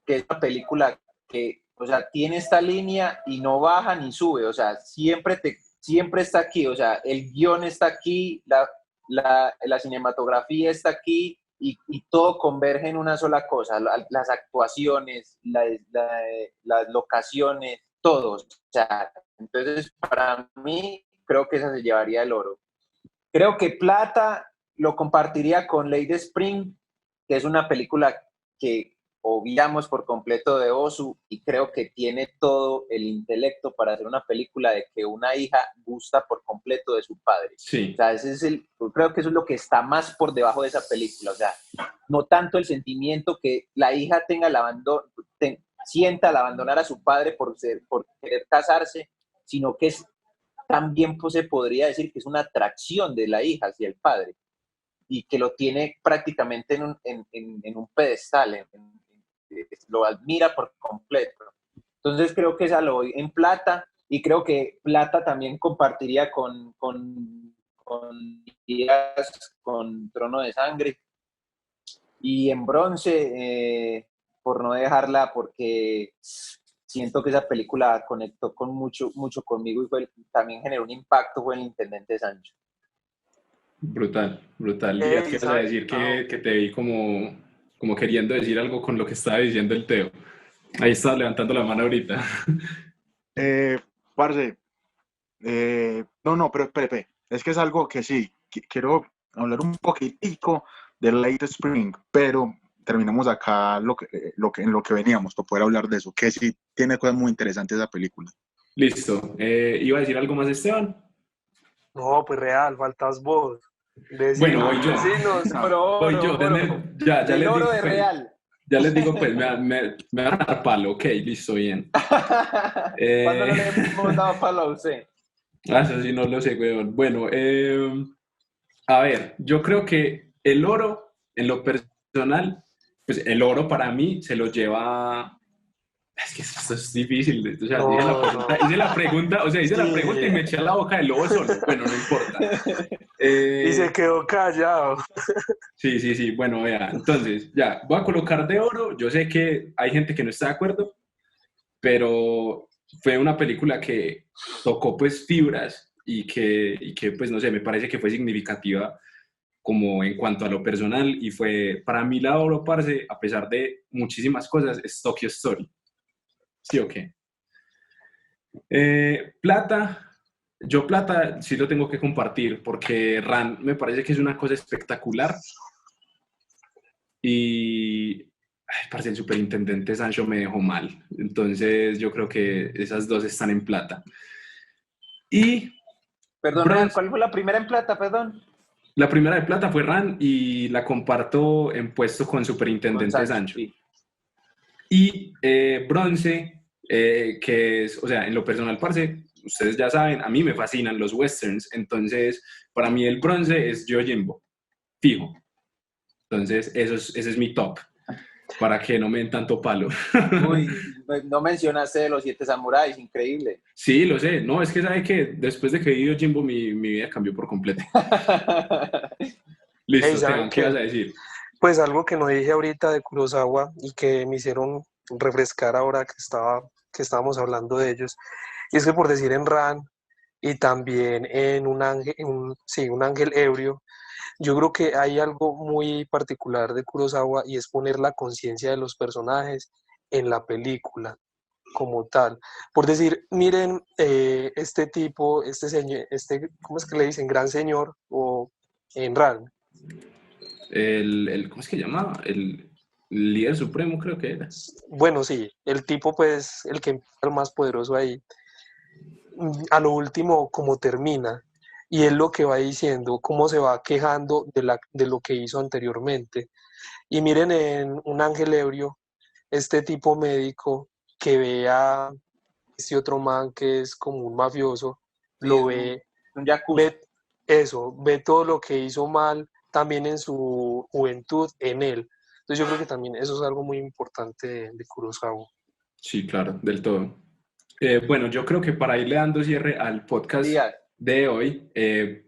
que es una película que, o sea, tiene esta línea y no baja ni sube, o sea, siempre está aquí, o sea, el guión está aquí, la cinematografía está aquí y todo converge en una sola cosa, las actuaciones, las locaciones, todo, o sea, entonces para mí creo que esa se llevaría el oro. Creo que plata lo compartiría con Lady Spring, que es una película que obviamos por completo de Ozu y creo que tiene todo el intelecto para hacer una película de que una hija gusta por completo de su padre. Sí. O sea, creo que eso es lo que está más por debajo de esa película. O sea, no tanto el sentimiento que la hija sienta al abandonar a su padre por querer casarse, sino que también pues, se podría decir que es una atracción de la hija hacia el padre y que lo tiene prácticamente en un pedestal, lo admira por completo. Entonces creo que esa lo doy en plata y creo que plata también compartiría con Trono de Sangre y en bronce, por no dejarla, porque siento que esa película conectó con mucho conmigo y también generó un impacto, fue el Intendente Sancho. Brutal. Díaz, ¿qué Ey, vas a decir que te vi como queriendo decir algo con lo que estaba diciendo el Teo? Ahí estás levantando la mano ahorita. Parce, no, pero espere. Es que es algo que sí, quiero hablar un poquitico de Late Spring, pero terminamos acá en lo que veníamos, para poder hablar de eso, que sí tiene cosas muy interesantes esa película. Listo. ¿Iba a decir algo más, Esteban? No, pues real, faltas vos. Bueno, voy yo. Decinos. Voy yo. Ya El les oro digo, de pues, Real. ya les digo, pues, me van a dar palo. Ok, listo, bien. ¿Cuándo no le hemos dado palo a usted? Eso sí no lo sé, weón. Bueno, a ver, yo creo que el oro, en lo personal, pues el oro para mí se lo lleva Es que esto es difícil. O sea, No, hice la no. pregunta, hice la pregunta, o sea, hice la Sí. pregunta y me eché a la boca del lobo solo. Bueno, no importa. Y se quedó callado. Sí. Bueno, vea, entonces, ya, voy a colocar de oro. Yo sé que hay gente que no está de acuerdo, pero fue una película que tocó pues fibras y que pues no sé, me parece que fue significativa como en cuanto a lo personal y fue para mí la oro, parce, a pesar de muchísimas cosas, es Tokyo Story. ¿Sí o qué? Plata, yo plata sí lo tengo que compartir porque Ran me parece que es una cosa espectacular y, ay, parce, el superintendente Sancho me dejó mal. Entonces yo creo que esas dos están en plata. Y Perdón, bronce, ¿cuál fue la primera en plata, perdón? la primera de plata fue Ran y la comparto en puesto con Con superintendente Sancho, Sancho. sí. Y bronce, que es, o sea, en lo personal, parce, ustedes ya saben, a mí me fascinan los westerns, entonces para mí el bronce es Yojimbo, fijo. Entonces ese es mi top, para que no me den tanto palo. Uy, no mencionaste de los 7 samuráis, increíble. Sí, lo sé, no, es que sabe que después de que vi Yojimbo mi vida cambió por completo. Hey, Listo, ¿saben Esteban, ¿qué vas qué? a decir? Pues algo que no dije ahorita de Kurosawa y que me hicieron refrescar ahora que estábamos hablando de ellos, y es que por decir en Ran y también en un ángel, sí, un ángel ebrio, yo creo que hay algo muy particular de Kurosawa y es poner la conciencia de los personajes en la película como tal. Por decir, miren, este tipo, este señor, ¿cómo es que le dicen? Gran señor o en Ran. ¿Cómo es que llama? El líder supremo creo que era. Bueno, sí, el tipo, pues, el que es el más poderoso ahí, a lo último, cómo termina, y él lo que va diciendo, cómo se va quejando de lo que hizo anteriormente. Y miren en Un ángel ebrio, este tipo médico que ve a este otro man que es como un mafioso, Sí, lo es un yakuza. ve eso, ve todo lo que hizo mal también en su juventud en él. Entonces yo creo que también eso es algo muy importante de Kurosawa. Sí, claro, del todo. Bueno, yo creo que para irle dando cierre al podcast Díaz, de hoy,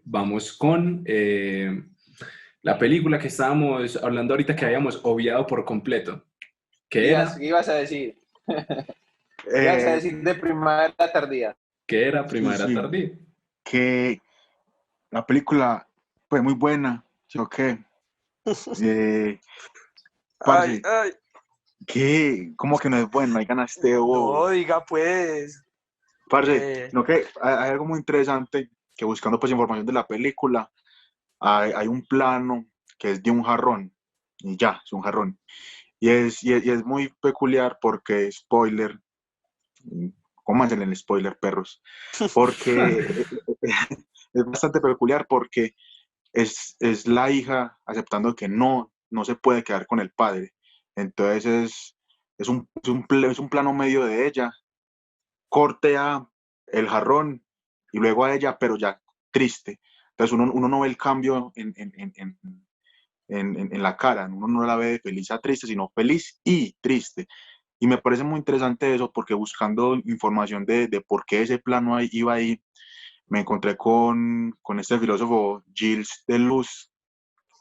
vamos con la película que estábamos hablando ahorita que habíamos obviado por completo, que Díaz, era, ¿qué ibas a decir? ¿Qué ibas a Eh, decir de primavera tardía? que era sí, Primavera sí, Tardía. que la película fue muy buena, ¿sí o qué? Ay, Parce, ay, ¿qué? ¿Cómo que no es buena? Ahí ganaste no, vos. diga pues. Parce, Eh, no que hay algo muy interesante que buscando pues información de la película, hay un plano que es de un jarrón, y ya, es un jarrón. Y es muy peculiar porque, spoiler, cómansele el spoiler, perros, porque es bastante peculiar porque es la hija aceptando que no se puede quedar con el padre. Entonces es un plano medio de ella, corte a el jarrón y luego a ella, pero ya triste. Entonces uno no ve el cambio en la cara, uno no la ve feliz a triste, sino feliz y triste. Y me parece muy interesante eso porque buscando información de por qué ese plano ahí, iba ahí, me encontré con este filósofo Gilles Deleuze,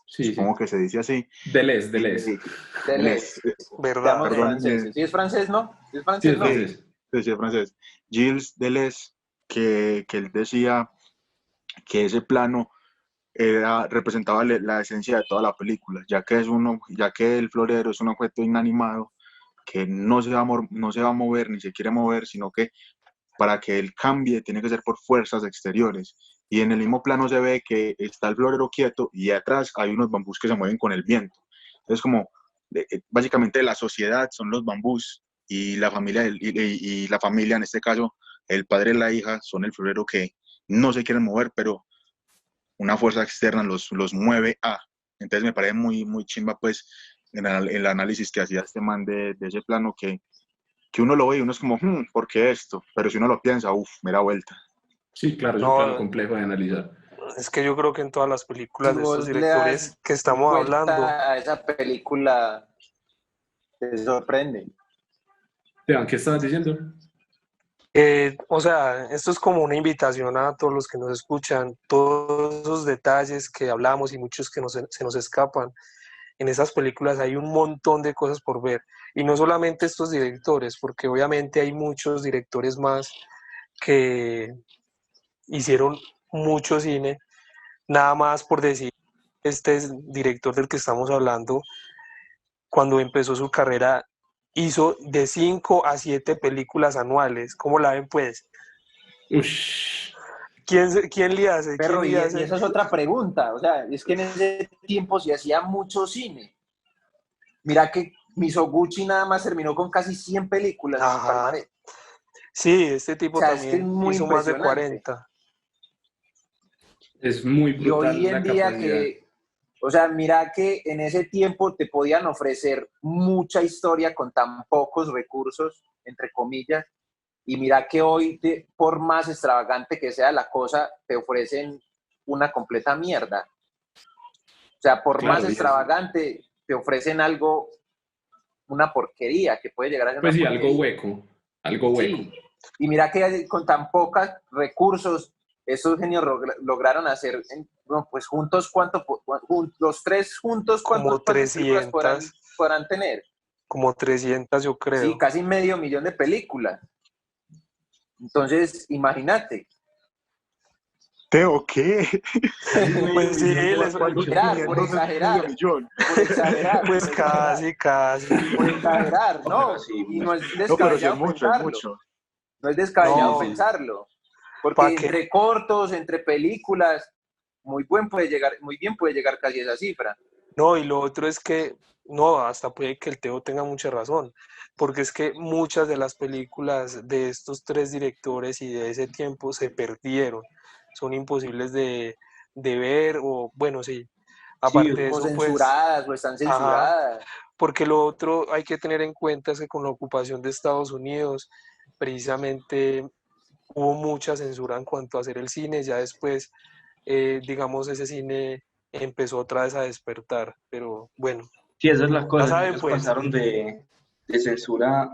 Sí, supongo sí. que se dice así, Deleuze. y él es, Deleuze. ¿Verdad? Seamos perdón, franceses. ¿Sí es francés, no? ¿Sí es Sí, francés, es no? sí, francés. sí, es francés, Gilles Deleuze, que él decía que ese plano representaba la esencia de toda la película, ya que el florero es un objeto inanimado que no se va a mover ni se quiere mover, sino que para que él cambie tiene que ser por fuerzas exteriores. Y en el mismo plano se ve que está el florero quieto y atrás hay unos bambús que se mueven con el viento. Entonces, como básicamente la sociedad son los bambús y la familia, y la familia, en este caso, el padre y la hija, son el florero que no se quieren mover, pero una fuerza externa los mueve a. Entonces me parece muy chimba, pues, el análisis que hacía este man de ese plano que uno lo ve y uno es como, ¿por qué esto? Pero si uno lo piensa, me da vuelta. Sí, claro, es un plano No, complejo de analizar. es que yo creo que en todas las Si películas de estos vos le das directores que estamos hablando, vuelta a esa película, te sorprende. Esteban, ¿qué estabas diciendo? O sea, esto es como una invitación a todos los que nos escuchan, todos esos detalles que hablamos y muchos que se nos escapan. En esas películas hay un montón de cosas por ver. Y no solamente estos directores, porque obviamente hay muchos directores más que hicieron mucho cine. Nada más por decir, este director del que estamos hablando, cuando empezó su carrera, hizo de 5 a 7 películas anuales. ¿Cómo la ven, pues? Ush. ¿Quién le hace? Perro, ¿Quién y le hace? esa es otra pregunta. O sea, es que en ese tiempo se hacía mucho cine. Mira que Misoguchi nada más terminó con casi 100 películas en su Ajá. palmarés. Sí, este tipo O sea, es que es también muy hizo más de impresionante. 40. Es muy Y hoy brutal la en día capacidad. o sea, mira que en ese tiempo te podían ofrecer mucha historia con tan pocos recursos, entre comillas, y mira que hoy, por más extravagante que sea la cosa, te ofrecen una completa mierda. O sea, por Claro, más y es- extravagante, te ofrecen algo, una porquería, que puede llegar a ser pues una sí, algo porquería. hueco, algo hueco. Sí, y mira que con tan pocos recursos, esos genios lograron hacer, no, pues juntos, los tres juntos, Como ¿cuántas películas 300, podrán tener? como 300 yo Sí, creo. casi medio millón de películas. Entonces, imagínate. Teo, ¿qué? Pues sí, Por exagerar, por exagerar, pues por exagerar, casi. por exagerar, No, no, pero sí, y no es No, pero sí es descabellado mucho, es pensarlo, mucho. no es descabellado No, pensarlo, porque ¿para qué? entre cortos, entre películas, muy bien puede llegar casi a esa cifra. No, y lo otro es que, no, hasta puede que el Teo tenga mucha razón, porque es que muchas de las películas de estos tres directores y de ese tiempo se perdieron, son imposibles de ver, o bueno, sí, Sí, aparte de O eso, pues, censuradas, o están ajá, censuradas. porque lo otro hay que tener en cuenta es que con la ocupación de Estados Unidos, precisamente hubo mucha censura en cuanto a hacer el cine, ya después, digamos, ese cine empezó otra vez a despertar, pero bueno, sí, esa es la ya cosa. saben Ellos pues, pasaron de censura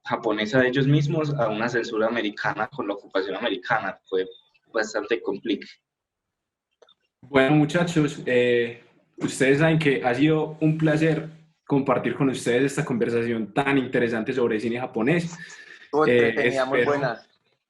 japonesa de ellos mismos a una censura americana con la ocupación americana. Fue bastante complicado. Bueno, muchachos, ustedes saben que ha sido un placer compartir con ustedes esta conversación tan interesante sobre cine japonés. Estuvo entretenida, muy Espero, buena.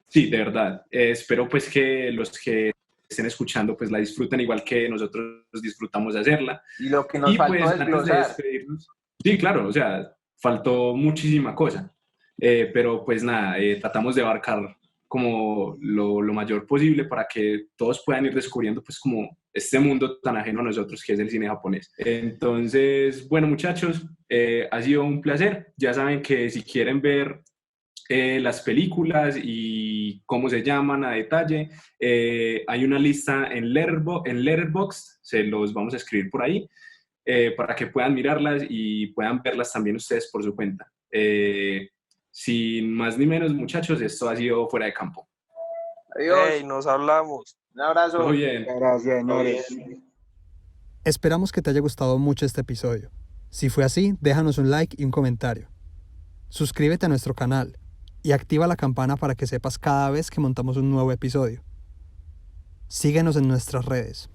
sí, de verdad, espero pues que los que estén escuchando pues la disfruten igual que nosotros disfrutamos de hacerla. Y lo que nos Y faltó pues antes de desglosar, despedirnos, sí, claro, o sea, faltó muchísima cosa, pero pues nada, tratamos de abarcar como lo mayor posible para que todos puedan ir descubriendo pues como este mundo tan ajeno a nosotros que es el cine japonés. Entonces, bueno muchachos, ha sido un placer. Ya saben que si quieren ver las películas y cómo se llaman a detalle, hay una lista en Letterboxd, se los vamos a escribir por ahí, para que puedan mirarlas y puedan verlas también ustedes por su cuenta. Sin más ni menos, muchachos, esto ha sido Fuera de Campo. adiós, hey, nos hablamos. un abrazo. Todo bien. Gracias, señores. Esperamos que te haya gustado mucho este episodio. Si fue así, déjanos un like y un comentario. Suscríbete a nuestro canal y activa la campana para que sepas cada vez que montamos un nuevo episodio. Síguenos en nuestras redes.